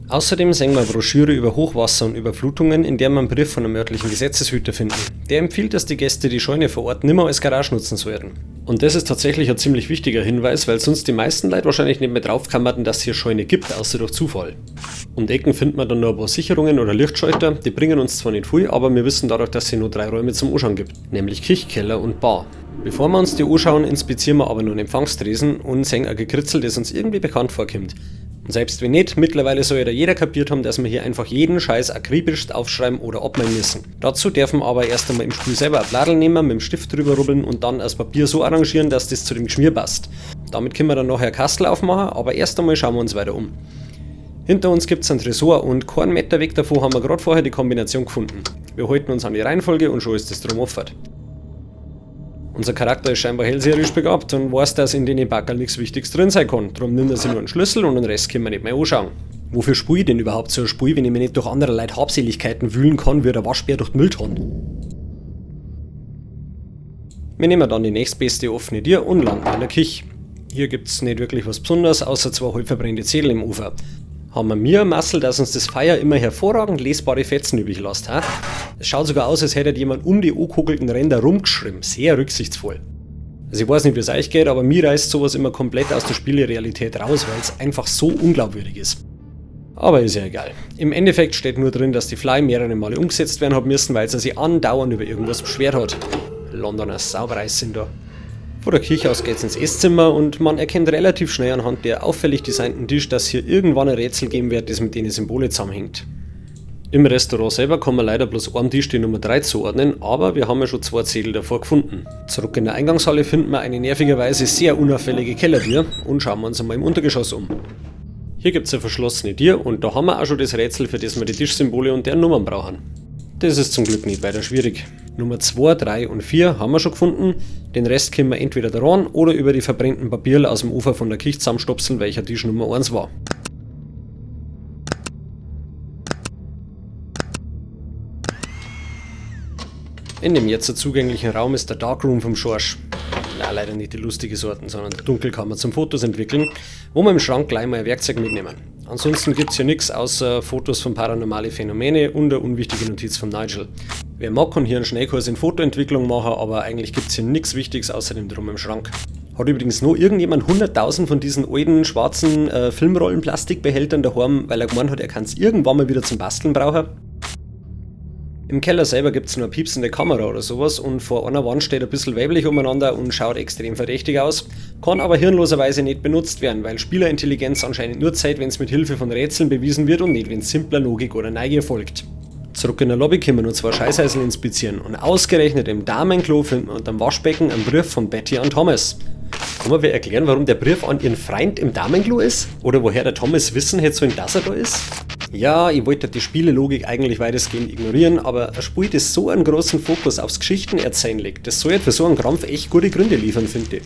Außerdem sehen wir eine Broschüre über Hochwasser und Überflutungen, in der wir einen Brief von einem örtlichen Gesetzeshüter finden. Der empfiehlt, dass die Gäste die Scheune vor Ort nimmer als Garage nutzen sollten. Und das ist tatsächlich ein ziemlich wichtiger Hinweis, weil sonst die meisten Leute wahrscheinlich nicht mehr draufkammerten, dass es hier Scheune gibt, außer durch Zufall. Um die Ecken finden wir dann noch ein paar Sicherungen oder Lichtschalter, die bringen uns zwar nicht viel, aber wir wissen dadurch, dass es hier nur 3 Räume zum Anschauen gibt, nämlich Küche, Keller und Bar. Bevor wir uns die anschauen, inspizieren wir aber nur den Empfangstresen und sehen ein Gekritzel, das uns irgendwie bekannt vorkommt. Und selbst wenn nicht, mittlerweile soll ja jeder kapiert haben, dass wir hier einfach jeden Scheiß akribisch aufschreiben oder abmalen müssen. Dazu dürfen wir aber erst einmal im Spiel selber ein Bladel nehmen, mit dem Stift drüber rubbeln und dann das Papier so arrangieren, dass das zu dem Geschmier passt. Damit können wir dann nachher Kastel aufmachen, aber erst einmal schauen wir uns weiter um. Hinter uns gibt es einen Tresor und keinen Meter weg davon haben wir gerade vorher die Kombination gefunden. Wir halten uns an die Reihenfolge und schon ist das drum offen. Unser Charakter ist scheinbar hellseherisch begabt und weiß, dass in den Backerl nichts Wichtiges drin sein kann. Darum nimmt er sich nur einen Schlüssel und den Rest können wir nicht mehr anschauen. Wofür spiele ich denn überhaupt so ein Spiel, wenn ich mir nicht durch andere Leute Habseligkeiten wühlen kann, wie der Waschbär durch die Mülltonne? Wir nehmen dann die nächstbeste offene Tür und landen in der Küche. Hier gibt es nicht wirklich was Besonderes, außer 2 halb verbrannte Zettel im Ufer. Haben wir mir ein Massel, dass uns das Feuer immer hervorragend lesbare Fetzen übrig lässt. Es schaut sogar aus, als hätte jemand um die angekokelten Ränder rumgeschrieben. Sehr rücksichtsvoll. Also ich weiß nicht, wie es euch geht, aber mir reißt sowas immer komplett aus der Spielerealität raus, weil es einfach so unglaubwürdig ist. Aber ist ja egal. Im Endeffekt steht nur drin, dass die Fly mehrere Male umgesetzt werden haben müssen, weil sie sich andauernd über irgendwas beschwert hat. Londoner Saubereis sind da. Von der Küche aus geht's ins Esszimmer und man erkennt relativ schnell anhand der auffällig designten Tisch, dass hier irgendwann ein Rätsel geben wird, das mit den Symbole zusammenhängt. Im Restaurant selber kann man leider bloß einem Tisch die Nummer 3 zuordnen, aber wir haben ja schon 2 Zettel davor gefunden. Zurück in der Eingangshalle finden wir eine nervigerweise sehr unauffällige Kellertür und schauen wir uns einmal im Untergeschoss um. Hier gibt es eine verschlossene Tür und da haben wir auch schon das Rätsel, für das wir die Tischsymbole und deren Nummern brauchen. Das ist zum Glück nicht weiter schwierig. Nummer 2, 3 und 4 haben wir schon gefunden, den Rest können wir entweder daran oder über die verbrennten Papiere aus dem Ufer von der Küche zusammenstopseln, welcher Tisch Nummer 1 war. In dem jetzt zugänglichen Raum ist der Darkroom vom Schorsch. Na, leider nicht die lustige Sorten, sondern die Dunkelkammer zum Fotos entwickeln, wo wir im Schrank gleich mal ein Werkzeug mitnehmen. Ansonsten gibt es hier nichts außer Fotos von paranormale Phänomene und eine unwichtige Notiz von Nigel. Wer mag, kann hier einen Schnellkurs in Fotoentwicklung machen, aber eigentlich gibt es hier nichts Wichtiges außer dem Drum im Schrank. Hat übrigens nur irgendjemand 100.000 von diesen alten schwarzen Filmrollen-Plastikbehältern daheim, weil er gemeint hat, er kann es irgendwann mal wieder zum Basteln brauchen? Im Keller selber gibt es nur eine piepsende Kamera oder sowas und vor einer Wand steht ein bisschen weiblich umeinander und schaut extrem verdächtig aus, kann aber hirnloserweise nicht benutzt werden, weil Spielerintelligenz anscheinend nur Zeit, wenn es mit Hilfe von Rätseln bewiesen wird und nicht, wenn es simpler Logik oder Neugier folgt. Zurück in der Lobby können wir nur 2 Scheißhäusel inspizieren und ausgerechnet im Damenklo finden wir unterm Waschbecken einen Brief von Betty an Thomas. Kann man wer erklären, warum der Brief an ihren Freund im Damenklo ist? Oder woher der Thomas wissen hätte sollen, dass er da ist? Ja, ich wollte die Spielelogik eigentlich weitestgehend ignorieren, aber ein Spiel, das so einen großen Fokus aufs Geschichtenerzählen legt, das soll ja für so einen Krampf echt gute Gründe liefern, finde ich.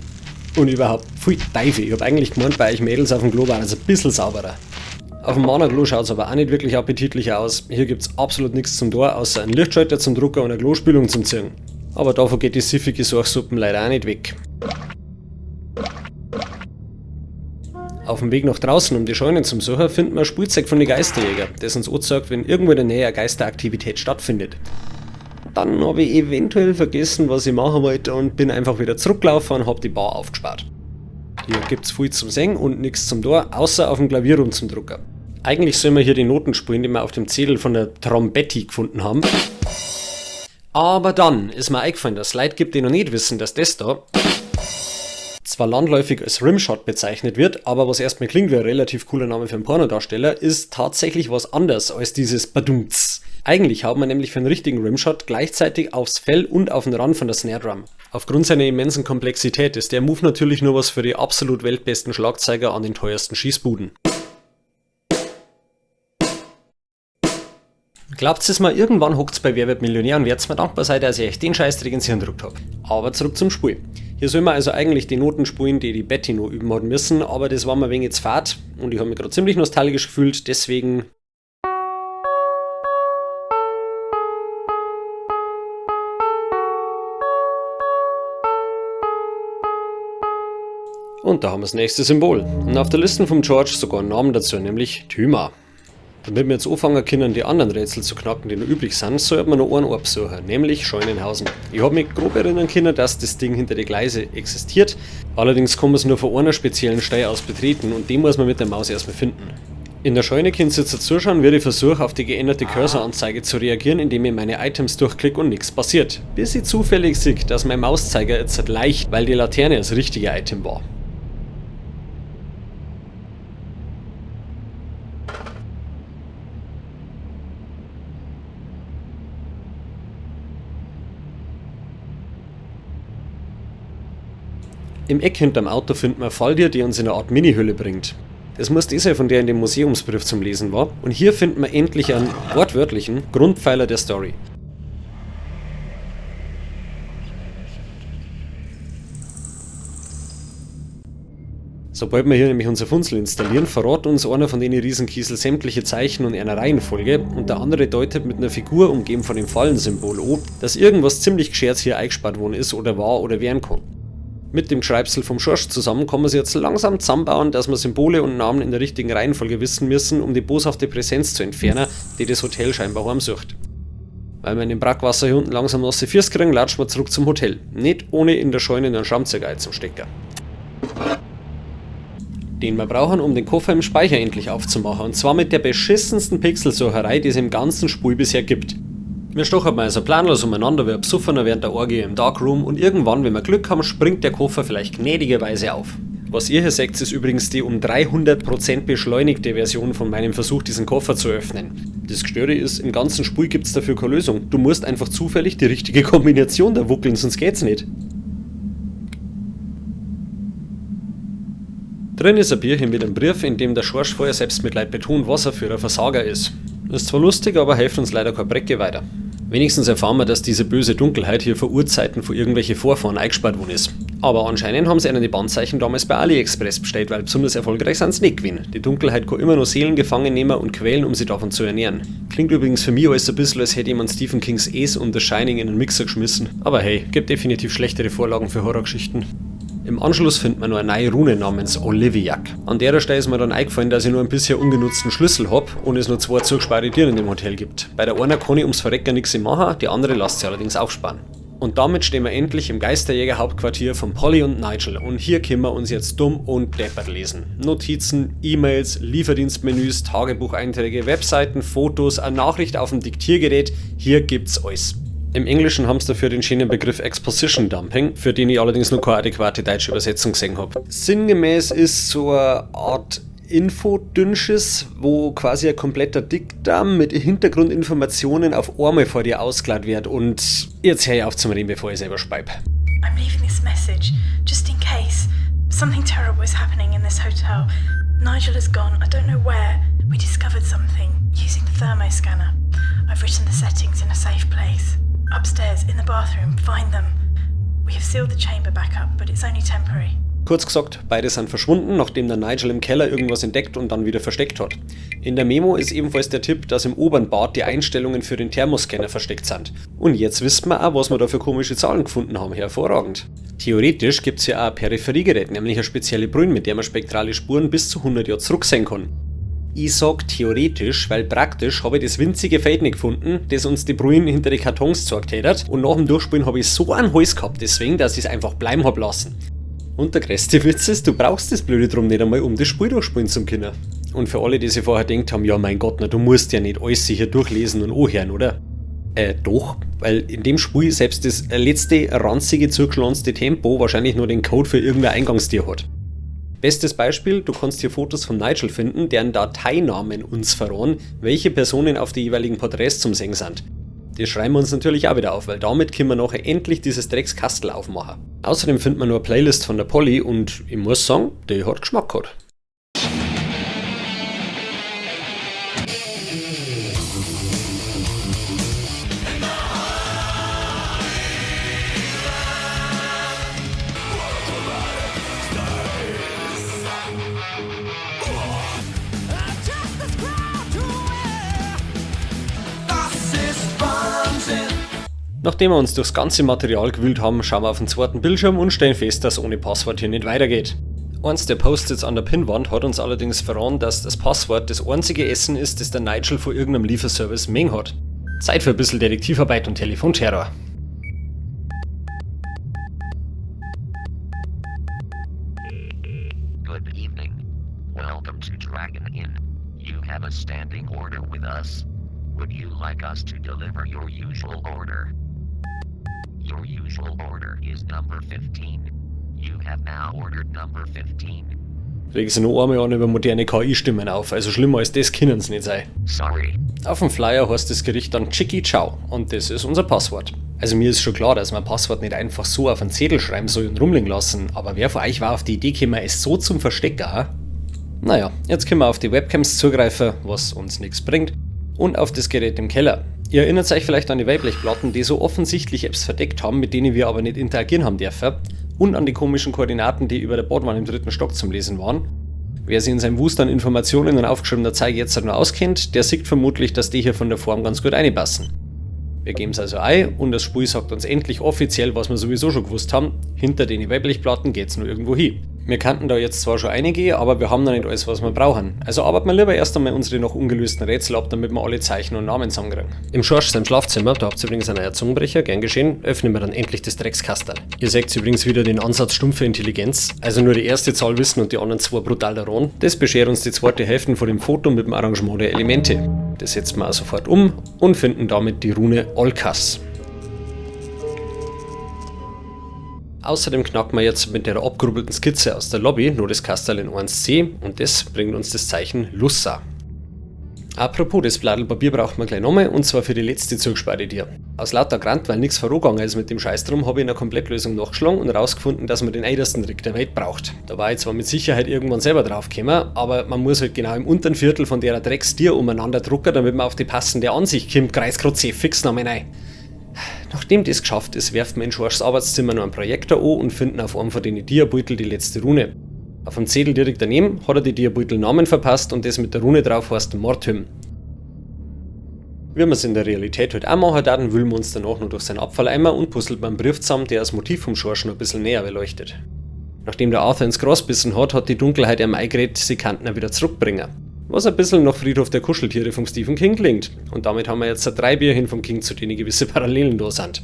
Und überhaupt, pfui Teufel, ich hab eigentlich gemeint, bei euch Mädels auf dem Klo waren es ein bisschen sauberer. Auf dem Mana-Klo schaut es aber auch nicht wirklich appetitlich aus. Hier gibt es absolut nichts zum Tor, außer einen Lichtschalter zum Drucker und eine Klospülung zum Ziehen. Aber davon geht die siffige Sorgsuppen leider auch nicht weg. Auf dem Weg nach draußen, um die Scheunen zum Suchen, finden wir ein Spielzeug von den Geisterjäger, das uns anzeigt, wenn irgendwo in der Nähe eine Geisteraktivität stattfindet. Dann habe ich eventuell vergessen, was ich machen wollte und bin einfach wieder zurückgelaufen und habe die Bar aufgespart. Hier gibt es viel zum Singen und nichts zum Tor, außer auf dem Klavier und zum Drucker. Eigentlich sollen wir hier die Noten spielen, die wir auf dem Zettel von der Trombetti gefunden haben. Aber dann ist mir eingefallen, dass es Leute gibt, die noch nicht wissen, dass das da zwar landläufig als Rimshot bezeichnet wird, aber was erstmal klingt wie ein relativ cooler Name für einen Pornodarsteller, ist tatsächlich was anderes als dieses Badumts. Eigentlich haben wir nämlich für einen richtigen Rimshot gleichzeitig aufs Fell und auf den Rand von der Snare Drum. Aufgrund seiner immensen Komplexität ist der Move natürlich nur was für die absolut weltbesten Schlagzeuger an den teuersten Schießbuden. Glaubt's es mal, irgendwann hockt's bei Wer wird Millionär und werd's mir dankbar sein, dass ich euch den Scheißdreck ins Hirn gedrückt habe. Aber zurück zum Spiel. Hier soll man also eigentlich die Noten spielen, die die Betty noch üben hat müssen, aber das war mir wegen jetzt fad und ich habe mich gerade ziemlich nostalgisch gefühlt, deswegen... Und da haben wir das nächste Symbol. Und auf der Liste vom George sogar einen Namen dazu, nämlich Thyma. Damit wir jetzt anfangen können, die anderen Rätsel zu knacken, die noch übrig sind, sollte man noch einen Ort besuchen, nämlich Scheunenhausen. Ich habe mich grob erinnern können, dass das Ding hinter die Gleise existiert, allerdings kann man es nur von einer speziellen Stelle aus betreten und den muss man mit der Maus erstmal finden. In der Scheune könnt ihr jetzt zuschauen, wie ich versuche, auf die geänderte Cursoranzeige zu reagieren, indem ich meine Items durchklicke und nichts passiert. Bis ich zufällig sehe, dass mein Mauszeiger jetzt leicht, weil die Laterne das richtige Item war. Im Eck hinterm Auto finden wir eine Falltür, die uns in eine Art Mini-Hülle bringt. Das muss die sein, von der in dem Museumsbrief zum Lesen war. Und hier finden wir endlich einen wortwörtlichen Grundpfeiler der Story. Sobald wir hier nämlich unser Funzel installieren, verrät uns einer von den Riesenkiesel sämtliche Zeichen und eine Reihenfolge und der andere deutet mit einer Figur, umgeben von dem Fallensymbol an, dass irgendwas ziemlich geschert hier eingespart worden ist oder war oder werden kann. Mit dem Schreibsel vom Schorsch zusammen kann man sich jetzt langsam zusammenbauen, dass wir Symbole und Namen in der richtigen Reihenfolge wissen müssen, um die boshafte Präsenz zu entfernen, die das Hotel scheinbar heimsucht. Weil wir in dem Brackwasser hier unten langsam nasse Füße kriegen, latschen wir zurück zum Hotel. Nicht ohne in der Scheune einen Schrammzeug einzustecken. den wir brauchen, um den Koffer im Speicher endlich aufzumachen. Und zwar mit der beschissensten Pixelsucherei, die es im ganzen Spiel bisher gibt. Wir stochern mal also planlos umeinander wie ein Besoffener während der Orgie im Darkroom und irgendwann, wenn wir Glück haben, springt der Koffer vielleicht gnädigerweise auf. Was ihr hier seht, ist übrigens die um 300% beschleunigte Version von meinem Versuch, diesen Koffer zu öffnen. Das Gestörte ist, im ganzen Spiel gibt es dafür keine Lösung. Du musst einfach zufällig die richtige Kombination da wuckeln, sonst geht's nicht. Drin ist ein Bierchen mit einem Brief, in dem der Schorsch vorher Selbstmitleid betont, was er für ein Versager ist. Ist zwar lustig, aber hilft uns leider kein Brecke weiter. Wenigstens erfahren wir, dass diese böse Dunkelheit hier vor Urzeiten für irgendwelche Vorfahren eingespart worden ist. Aber anscheinend haben sie einen die Bandzeichen damals bei AliExpress bestellt, weil besonders erfolgreich sind sie nicht gewesen. Die Dunkelheit kann immer nur Seelen gefangen nehmen und quälen, um sie davon zu ernähren. Klingt übrigens für mich alles ein bisschen, als hätte jemand Stephen Kings Ace und The Shining in einen Mixer geschmissen. Aber hey, gibt definitiv schlechtere Vorlagen für Horrorgeschichten. Im Anschluss findet man noch eine neue Rune namens Oliviak. An der Stelle ist mir dann eingefallen, dass ich nur einen bisher ungenutzten Schlüssel habe und es nur 2 zugesparte Türen in dem Hotel gibt. Bei der einen kann ich ums Verrecken nichts machen, die andere lässt sie allerdings aufsparen. Und damit stehen wir endlich im Geisterjäger-Hauptquartier von Polly und Nigel und hier können wir uns jetzt dumm und deppert lesen. Notizen, E-Mails, Lieferdienstmenüs, Tagebucheinträge, Webseiten, Fotos, eine Nachricht auf dem Diktiergerät, hier gibt's alles. Im Englischen haben sie dafür den schönen Begriff Exposition Dumping, für den ich allerdings noch keine adäquate deutsche Übersetzung gesehen habe. Sinngemäß ist so eine Art Infodünnsches, wo quasi ein kompletter Dickdarm mit Hintergrundinformationen auf einmal vor dir ausgeladen wird und jetzt höre ich auf zum Reden, bevor ich selber speibe. I'm leaving this message, just in case. Something terrible is happening in this hotel. Nigel has gone, I don't know where. We discovered something using the thermoscanner. I've written the settings in a safe place. Upstairs, in the bathroom, find them. We have sealed the chamber back up, but it's only temporary. Kurz gesagt, beide sind verschwunden, nachdem der Nigel im Keller irgendwas entdeckt und dann wieder versteckt hat. In der Memo ist ebenfalls der Tipp, dass im oberen Bad die Einstellungen für den Thermoscanner versteckt sind. Und jetzt wissen wir auch, was wir da für komische Zahlen gefunden haben. Hervorragend. Theoretisch gibt es hier auch ein Peripheriegerät, nämlich eine spezielle Brille, mit der man spektrale Spuren bis zu 100 Jahre zurücksehen kann. Ich sag theoretisch, weil praktisch habe ich das winzige Feld nicht gefunden, das uns die Brühen hinter die Kartons gezeigt hat. Und nach dem Durchspielen habe ich so einen Hals gehabt, deswegen, dass ich es einfach bleiben habe lassen. Und der größte Witz ist, du brauchst das Blöde drum nicht einmal, um das Spiel durchspielen zu können. Und für alle, die sich vorher gedacht haben, ja mein Gott, na, du musst ja nicht alles sicher durchlesen und anhören, oder? Doch, weil in dem Spiel selbst das letzte ranzige, zugeschlanzte Tempo wahrscheinlich nur den Code für irgendein Eingangstier hat. Bestes Beispiel, du kannst hier Fotos von Nigel finden, deren Dateinamen uns verraten, welche Personen auf die jeweiligen Porträts zum Sehen sind. Das schreiben wir uns natürlich auch wieder auf, weil damit können wir nachher endlich dieses Dreckskastel aufmachen. Außerdem findet man noch eine Playlist von der Polly und ich muss sagen, die hat Geschmack gehabt. Nachdem wir uns durchs ganze Material gewühlt haben, schauen wir auf den zweiten Bildschirm und stellen fest, dass ohne Passwort hier nicht weitergeht. Eins der Post-its an der Pinnwand hat uns allerdings verraten, dass das Passwort das einzige Essen ist, das der Nigel vor irgendeinem Lieferservice Meng hat. Zeit für ein bisschen Detektivarbeit und Telefonterror. Good evening. Welcome to Dragon Inn. You have a standing order with us. Would you like us to deliver your usual order? Your usual order is number 15. You have now ordered number 15. Regen sie noch einmal an über moderne KI-Stimmen auf, also schlimmer als das können sie nicht sein. Sorry. Auf dem Flyer heißt das Gericht dann Chicky Chow und das ist unser Passwort. Also mir ist schon klar, dass man Passwort nicht einfach so auf einen Zettel schreiben soll und rumliegen lassen, aber wer von euch war auf die Idee gekommen, es so zum Verstecken, ha? Naja, jetzt können wir auf die Webcams zugreifen, was uns nichts bringt, und auf das Gerät im Keller. Ihr erinnert euch vielleicht an die Wellblechplatten, die so offensichtlich Apps verdeckt haben, mit denen wir aber nicht interagieren haben dürfen, und an die komischen Koordinaten, die über der Bordwand im 3. Stock zum Lesen waren. Wer sich in seinem Wust an Informationen und aufgeschriebener Zeige jetzt nur auskennt, der sieht vermutlich, dass die hier von der Form ganz gut reinpassen. Wir geben es also ein und das Spiel sagt uns endlich offiziell, was wir sowieso schon gewusst haben, hinter den Wellblechplatten geht's nur irgendwo hin. Wir kannten da jetzt zwar schon einige, aber wir haben noch nicht alles, was wir brauchen. Also arbeiten wir lieber erst einmal unsere noch ungelösten Rätsel ab, damit wir alle Zeichen und Namen zusammenkriegen. Im Schorsch seinem Schlafzimmer, da habt ihr übrigens einen neuen Zungenbrecher, gern geschehen, öffnen wir dann endlich das Dreckskastel. Ihr seht übrigens wieder den Ansatz stumpfe Intelligenz, also nur die erste Zahl wissen und die anderen zwei brutal daran. Das beschert uns die zweite Hälfte von dem Foto mit dem Arrangement der Elemente. Das setzen wir auch sofort um und finden damit die Rune Olkas. Außerdem knacken wir jetzt mit der abgerubbelten Skizze aus der Lobby nur das Kastel in 1C und das bringt uns das Zeichen Lussa. Apropos, das Blattl Papier braucht man gleich nochmal und zwar für die letzte Zugspalte dir. Aus lauter Grant, weil nichts verrohgegangen ist mit dem Scheiß drum, habe ich in der Komplettlösung nachgeschlagen und herausgefunden, dass man den eitersten Trick der Welt braucht. Da war ich zwar mit Sicherheit irgendwann selber draufgekommen, aber man muss halt genau im unteren Viertel von der Dreckstier umeinander drucken, damit man auf die passende Ansicht kommt, kreis grad fix nochmal rein. Nachdem das geschafft ist, werfen wir in Schorschs Arbeitszimmer noch einen Projektor an und finden auf einem von den Diabeutel die letzte Rune. Auf dem Zettel direkt daneben hat er die Diabeutel Namen verpasst und das mit der Rune drauf heißt Morthym. Wie wir es in der Realität halt auch machen, dann wühlen wir uns danach noch durch seinen Abfalleimer und puzzelt einen Brief zusammen, der das Motiv vom Schorsch noch ein bisschen näher beleuchtet. Nachdem der Arthur ins Gras bissen hat die Dunkelheit ihm eingeredet, sie könnten ihn wieder zurückbringen. Was ein bisschen nach Friedhof der Kuscheltiere vom Stephen King klingt. Und damit haben wir jetzt 3 Bier hin vom King, zu denen gewisse Parallelen da sind.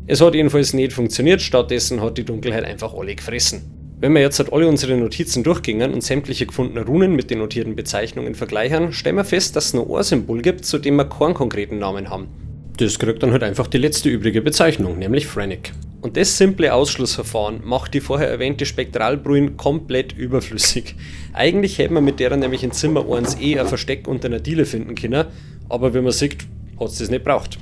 Es hat jedenfalls nicht funktioniert, stattdessen hat die Dunkelheit einfach alle gefressen. Wenn wir jetzt alle unsere Notizen durchgingen und sämtliche gefundene Runen mit den notierten Bezeichnungen vergleichen, stellen wir fest, dass es noch ein Symbol gibt, zu dem wir keinen konkreten Namen haben. Das kriegt dann halt einfach die letzte übrige Bezeichnung, nämlich Phrenic. Und das simple Ausschlussverfahren macht die vorher erwähnte Spektralbrühen komplett überflüssig. Eigentlich hätten wir mit der nämlich in Zimmer 1E ein Versteck unter einer Diele finden können, aber wie man sieht, hat es das nicht braucht.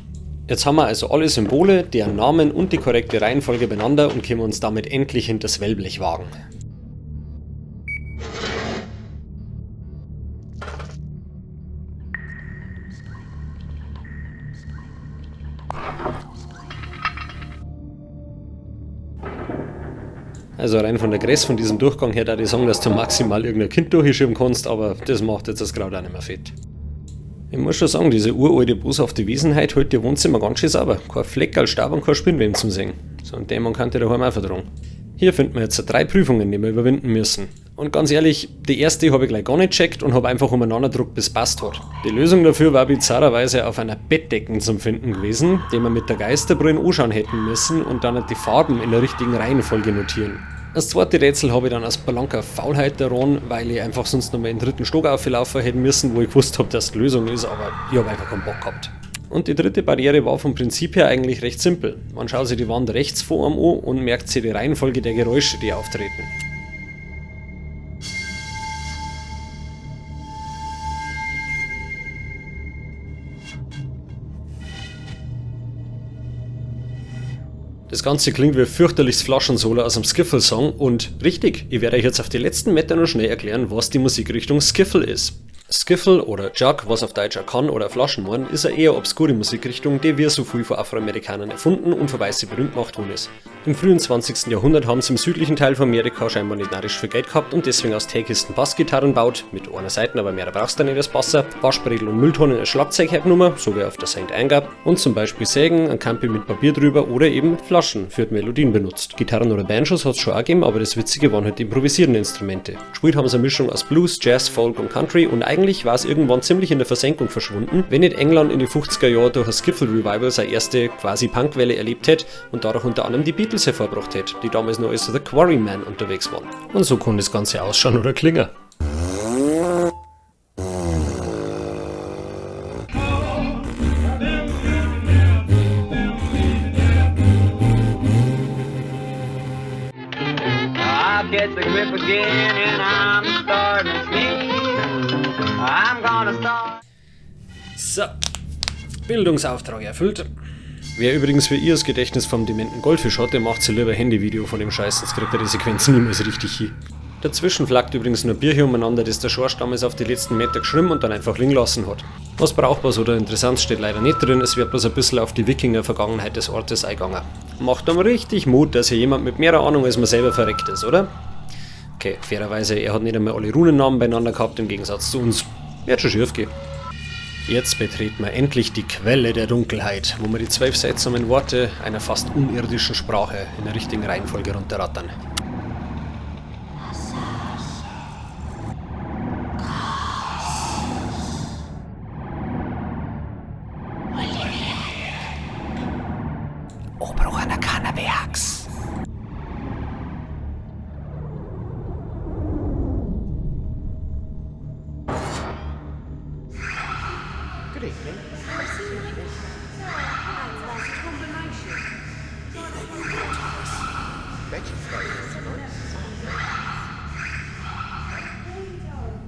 Jetzt haben wir also alle Symbole, deren Namen und die korrekte Reihenfolge beieinander und können uns damit endlich hinter das Wellblech wagen. Also rein von der Größe von diesem Durchgang her, da ich sagen, dass du maximal irgendein Kind durchschieben kannst, aber das macht jetzt das Kraut auch nicht mehr fett. Ich muss schon sagen, diese uralte, boshafte Wesenheit hält ihr Wohnzimmer ganz schön sauber. Kein Fleck als Staub und kein Spinnweben zum Sehen. So einen Dämon kann ihr daheim auch vertragen. Hier finden wir jetzt 3 Prüfungen, die wir überwinden müssen. Und ganz ehrlich, die erste habe ich gleich gar nicht gecheckt und habe einfach umeinander gedruckt, bis es passt hat. Die Lösung dafür war bizarrerweise auf einer Bettdecken zum Finden gewesen, die wir mit der Geisterbrille anschauen hätten müssen und dann die Farben in der richtigen Reihenfolge notieren. Das zweite Rätsel habe ich dann aus blanker Faulheit daran, weil ich einfach sonst nochmal in den 3. Stock auflaufen hätten müssen, wo ich gewusst habe, dass die Lösung ist, aber ich habe einfach keinen Bock gehabt. Und die dritte Barriere war vom Prinzip her eigentlich recht simpel. Man schaut sich die Wand rechts vor einem an und merkt sich die Reihenfolge der Geräusche, die auftreten. Das Ganze klingt wie ein fürchterliches Flaschensolo aus einem Skiffle-Song und richtig, ich werde euch jetzt auf die letzten Meter noch schnell erklären, was die Musikrichtung Skiffle ist. Skiffle oder Jug, was auf Deutsch kann oder Flaschenmorn, ist eine eher obskure Musikrichtung, die wie so viel von Afroamerikanern erfunden und für Weiße berühmt gemacht worden ist. Im frühen 20. Jahrhundert haben sie im südlichen Teil von Amerika scheinbar nicht narrisch viel Geld gehabt und deswegen aus Teekisten Bassgitarren baut, mit einer Seite, aber mehr brauchst du nicht als Basser, Waschbredel und Mülltonnen als Schlagzeug hergenommen, so wie auf der Saint eingab, und zum Beispiel Sägen, ein Kampi mit Papier drüber oder eben Flaschen für die Melodien benutzt. Gitarren oder Banjos hat es schon auch gegeben, aber das Witzige waren halt die improvisierenden Instrumente. Gespielt haben sie eine Mischung aus Blues, Jazz, Folk und Country und eigentlich war es irgendwann ziemlich in der Versenkung verschwunden, wenn nicht England in die 50er Jahre durch ein Skiffle-Revival seine erste quasi Punkwelle erlebt hätte und dadurch unter anderem die Beatles hervorgebracht hätte, die damals noch als The Quarrymen unterwegs waren. Und so kann das Ganze ausschauen oder klingen. So, Bildungsauftrag erfüllt. Wer übrigens für ihr das Gedächtnis vom dementen Goldfisch hat, der macht sich lieber ein Handyvideo von dem Scheiß, sonst kriegt er die Sequenzen niemals richtig hin. Dazwischen flackt übrigens nur Bier hier umeinander, das der Schorsch damals auf die letzten Meter geschrieben und dann einfach liegen lassen hat. Was Brauchbares oder Interessantes steht leider nicht drin, es wird bloß ein bisschen auf die Wikinger-Vergangenheit des Ortes eingegangen. Macht einem richtig Mut, dass hier jemand mit mehr Ahnung als man selber verreckt ist, oder? Okay, fairerweise, er hat nicht einmal alle Runennamen beieinander gehabt, im Gegensatz zu uns. Wird schon schief gehen. Jetzt betreten wir endlich die Quelle der Dunkelheit, wo wir die 12 seltsamen Worte einer fast unirdischen Sprache in der richtigen Reihenfolge runterrattern. Good evening.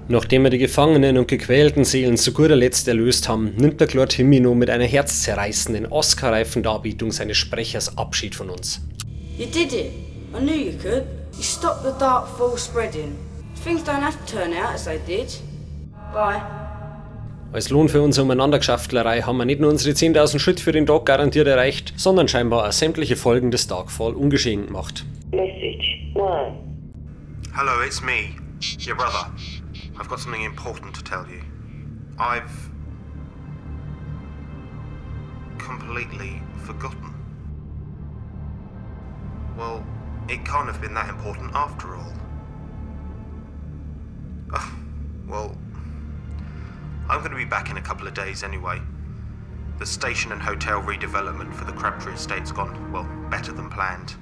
Nachdem wir die gefangenen und gequälten Seelen zu guter Letzt erlöst haben, nimmt der Claude Himino mit einer herzzerreißenden, Oscar-reifen Darbietung seines Sprechers Abschied von uns. You did it. I knew you could. You stopped the dark fall spreading. Things don't have to turn out as they did. Bye. Als Lohn für unsere Umeinandergeschäftlerei haben wir nicht nur unsere 10.000 Schritt für den Tag garantiert erreicht, sondern scheinbar auch sämtliche Folgen des Darkfall ungeschehen gemacht. Message 1. Hello, it's me, your brother. I've got something important to tell you. I've completely forgotten. Well, it can't have been that important after all. Well, I'm going to be back in a couple of days anyway. The station and hotel redevelopment for the Crabtree Estate's gone, well, better than planned.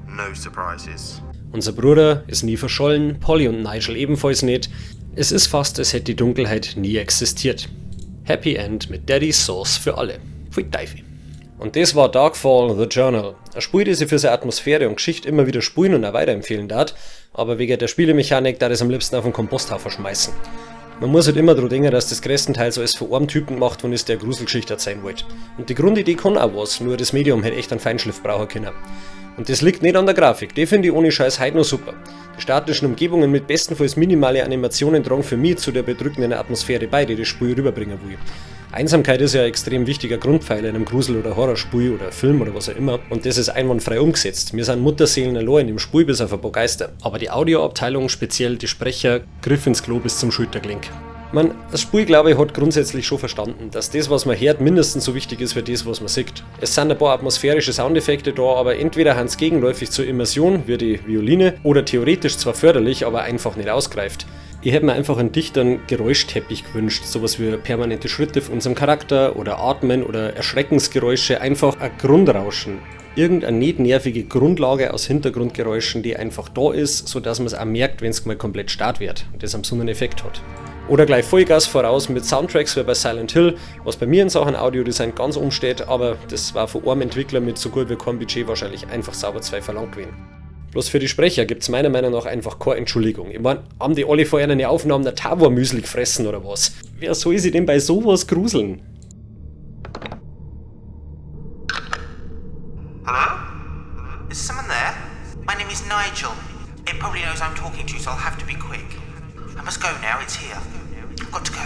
No surprises. Unser Bruder ist nie verschollen, Polly und Nigel ebenfalls nicht. Es ist fast, als hätte die Dunkelheit nie existiert. Happy End mit Daddy's Sauce für alle. Pfui Teufel. Und das war Darkfall, The Journal. Ein Spiel, das ich für seine Atmosphäre und Geschichte immer wieder spielen und auch weiterempfehlen darf, aber wegen der Spielemechanik darf ich es am liebsten auf den Komposthaufen schmeißen. Man muss halt immer daran denken, dass das größtenteils alles von einem Typen gemacht worden ist, der Gruselgeschichte erzählen wollte. Und die Grundidee kann auch was, nur das Medium hätte echt einen Feinschliff brauchen können. Und das liegt nicht an der Grafik, die finde ich ohne Scheiß heute noch super. Die statischen Umgebungen mit bestenfalls minimale Animationen tragen für mich zu der bedrückenden Atmosphäre bei, die das Spiel rüberbringen will. Einsamkeit ist ja ein extrem wichtiger Grundpfeiler in einem Grusel- oder Horrorspiel oder Film oder was auch immer, und das ist einwandfrei umgesetzt. Wir sind Mutterseelen allein im Spiel bis auf ein paar Geister. Aber die Audioabteilung, speziell die Sprecher, griff ins Klo bis zum Schultergelenk. Das Spiel, glaube ich, hat grundsätzlich schon verstanden, dass das, was man hört, mindestens so wichtig ist wie das, was man sieht. Es sind ein paar atmosphärische Soundeffekte da, aber entweder haben sie gegenläufig zur Immersion, wie die Violine, oder theoretisch zwar förderlich, aber einfach nicht ausgreift. Ich hätte mir einfach einen dichteren Geräuschteppich gewünscht, sowas wie permanente Schritte von unserem Charakter oder Atmen oder Erschreckensgeräusche, einfach ein Grundrauschen. Irgendeine nicht nervige Grundlage aus Hintergrundgeräuschen, die einfach da ist, sodass man es auch merkt, wenn es mal komplett stark wird und das so einen Effekt hat. Oder gleich Vollgas voraus mit Soundtracks wie bei Silent Hill, was bei mir in Sachen Audiodesign ganz umsteht, aber das war von einem Entwickler mit so gut wie keinem Budget wahrscheinlich einfach sauber 2 verlangt gewesen. Bloß für die Sprecher gibt es meiner Meinung nach einfach keine Entschuldigung. Ich meine, haben die alle vorher eine Aufnahme der Tavor-Müsli gefressen oder was? Wer soll sich denn bei sowas gruseln? Hello? Is someone there? My name is Nigel. It probably knows I'm talking to you, so I'll have to be quick. I must go now, it's here. I've got to go.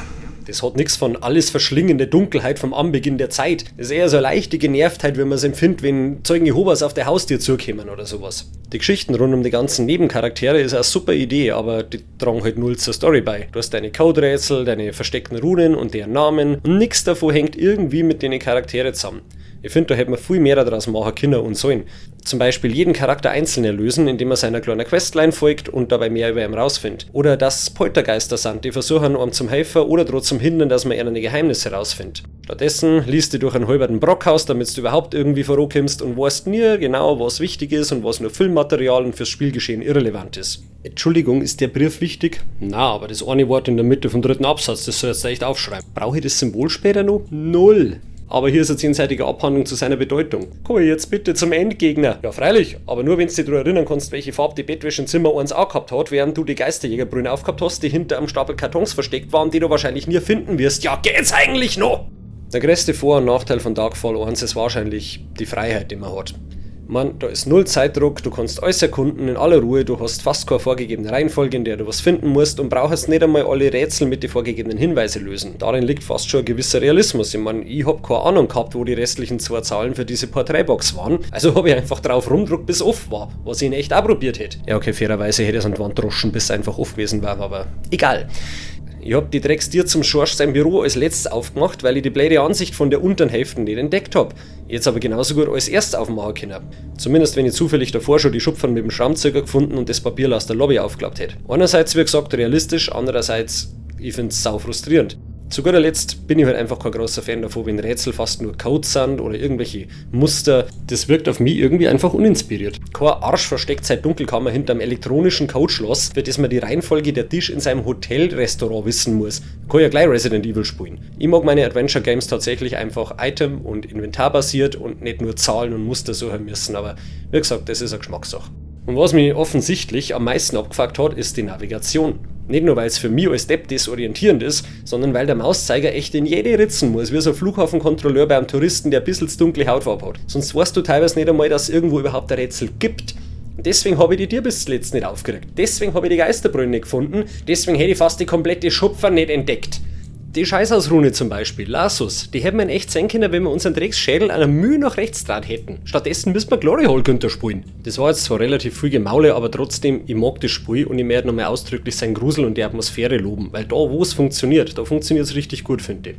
Das hat nichts von alles verschlingende Dunkelheit vom Anbeginn der Zeit. Das ist eher so eine leichte Genervtheit, wenn man es empfindet, wenn Zeugen Jehovas auf der Haustür zukommen oder sowas. Die Geschichten rund um die ganzen Nebencharaktere ist eine super Idee, aber die tragen halt null zur Story bei. Du hast deine Coderätsel, deine versteckten Runen und deren Namen und nichts davon hängt irgendwie mit den Charakteren zusammen. Ich finde, da hätte man viel mehr daraus machen können und sollen. Zum Beispiel jeden Charakter einzeln erlösen, indem er seiner kleinen Questline folgt und dabei mehr über ihn rausfindet. Oder dass es Poltergeister sind, die versuchen, einem zum helfen oder trotzdem hindern, dass man ihre Geheimnisse rausfindet. Stattdessen liest du durch einen halberten Brockhaus, damit du überhaupt irgendwie vorankommst und weißt nie genau, was wichtig ist und was nur Filmmaterial und fürs Spielgeschehen irrelevant ist. Entschuldigung, ist der Brief wichtig? Na, aber das eine Wort in der Mitte vom 3. Absatz, das sollst du echt aufschreiben. Brauche ich das Symbol später noch? Null! Aber hier ist eine 10-seitige Abhandlung zu seiner Bedeutung. Komm jetzt bitte zum Endgegner. Ja, freilich, aber nur wenn du dich daran erinnern kannst, welche Farbe die Bettwäsche in Zimmer 1a gehabt hat, während du die Geisterjägerbrüne aufgehabt hast, die hinter einem Stapel Kartons versteckt waren, die du wahrscheinlich nie finden wirst. Ja, geht's eigentlich noch? Der größte Vor- und Nachteil von Darkfall 1 ist wahrscheinlich die Freiheit, die man hat. Da ist null Zeitdruck, du kannst alles erkunden in aller Ruhe, du hast fast keine vorgegebene Reihenfolge, in der du was finden musst und brauchst nicht einmal alle Rätsel mit den vorgegebenen Hinweisen lösen. Darin liegt fast schon ein gewisser Realismus. Ich hab keine Ahnung gehabt, wo die restlichen 2 Zahlen für diese Porträtbox waren, also habe ich einfach drauf rumgedruckt, bis off war, was ich in echt auch probiert hätte. Ja, okay, fairerweise hätte ich es an die Wand droschen, bis es einfach off gewesen war, aber egal. Ich hab die Dreckstier zum Schorsch sein Büro als letztes aufgemacht, weil ich die blöde Ansicht von der unteren Hälfte nicht entdeckt hab. Jetzt aber genauso gut als erstes aufmachen können. Zumindest wenn ich zufällig davor schon die Schupfern mit dem Schrammzieher gefunden und das Papier aus der Lobby aufgeklappt hätte. Einerseits, wie gesagt, realistisch, andererseits, ich find's sau frustrierend. Zu guter Letzt bin ich halt einfach kein großer Fan davon, wenn Rätsel fast nur Code sind oder irgendwelche Muster. Das wirkt auf mich irgendwie einfach uninspiriert. Kein Arsch versteckt seine Dunkelkammer hinterm elektronischen Codeschloss, für das man die Reihenfolge der Tisch in seinem Hotelrestaurant wissen muss. Ich kann ja gleich Resident Evil spielen. Ich mag meine Adventure Games tatsächlich einfach Item- und Inventarbasiert und nicht nur Zahlen und Muster suchen müssen, aber wie gesagt, das ist eine Geschmackssache. Und was mich offensichtlich am meisten abgefuckt hat, ist die Navigation. Nicht nur, weil es für mich als Depp desorientierend ist, sondern weil der Mauszeiger echt in jede ritzen muss, wie so ein Flughafenkontrolleur bei einem Touristen, der ein bisschen dunkle Hautfarbe hat. Sonst weißt du teilweise nicht einmal, dass es irgendwo überhaupt ein Rätsel gibt. Und deswegen habe ich die Tier bis zuletzt nicht aufgeregt. Deswegen habe ich die Geisterbrünnen nicht gefunden. Deswegen hätte ich fast die komplette Schupfer nicht entdeckt. Die Scheißhausrune zum Beispiel, Lassus, die hätten wir in echt sehen können, wenn wir unseren Drecksschädel einer Mühe nach rechts draht hätten. Stattdessen müssen wir Glory Hole runterspielen. Das war jetzt zwar relativ viel Gemaule, aber trotzdem, ich mag das Spiel und ich werde nochmal ausdrücklich seinen Grusel und die Atmosphäre loben, weil da, wo es funktioniert, da funktioniert es richtig gut, finde ich.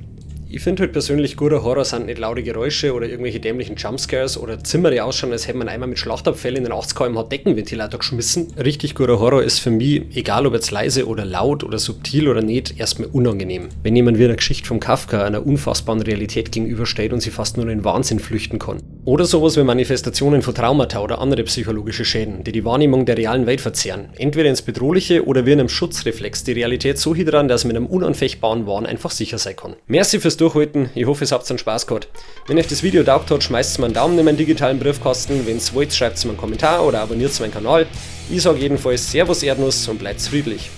Ich finde halt persönlich, guter Horror sind nicht laute Geräusche oder irgendwelche dämlichen Jumpscares oder Zimmer, die ausschauen, als hätte man einmal mit Schlachtabfällen in den 80 km/h Deckenventilator geschmissen. Richtig guter Horror ist für mich, egal ob jetzt leise oder laut oder subtil oder nicht, erstmal unangenehm. Wenn jemand wie einer Geschichte vom Kafka einer unfassbaren Realität gegenübersteht und sie fast nur in den Wahnsinn flüchten kann. Oder sowas wie Manifestationen von Traumata oder andere psychologische Schäden, die die Wahrnehmung der realen Welt verzehren. Entweder ins Bedrohliche oder wie in einem Schutzreflex die Realität so hindern, dass man mit einem unanfechtbaren Wahn einfach sicher sein kann. Merci fürs Durchhalten, ich hoffe, es habt einen Spaß gehabt. Wenn euch das Video taugt hat, schmeißt mir einen Daumen in meinen digitalen Briefkasten, wenn es wollt, schreibt mir einen Kommentar oder abonniert meinen Kanal. Ich sage jedenfalls Servus Erdnuss und bleibt friedlich.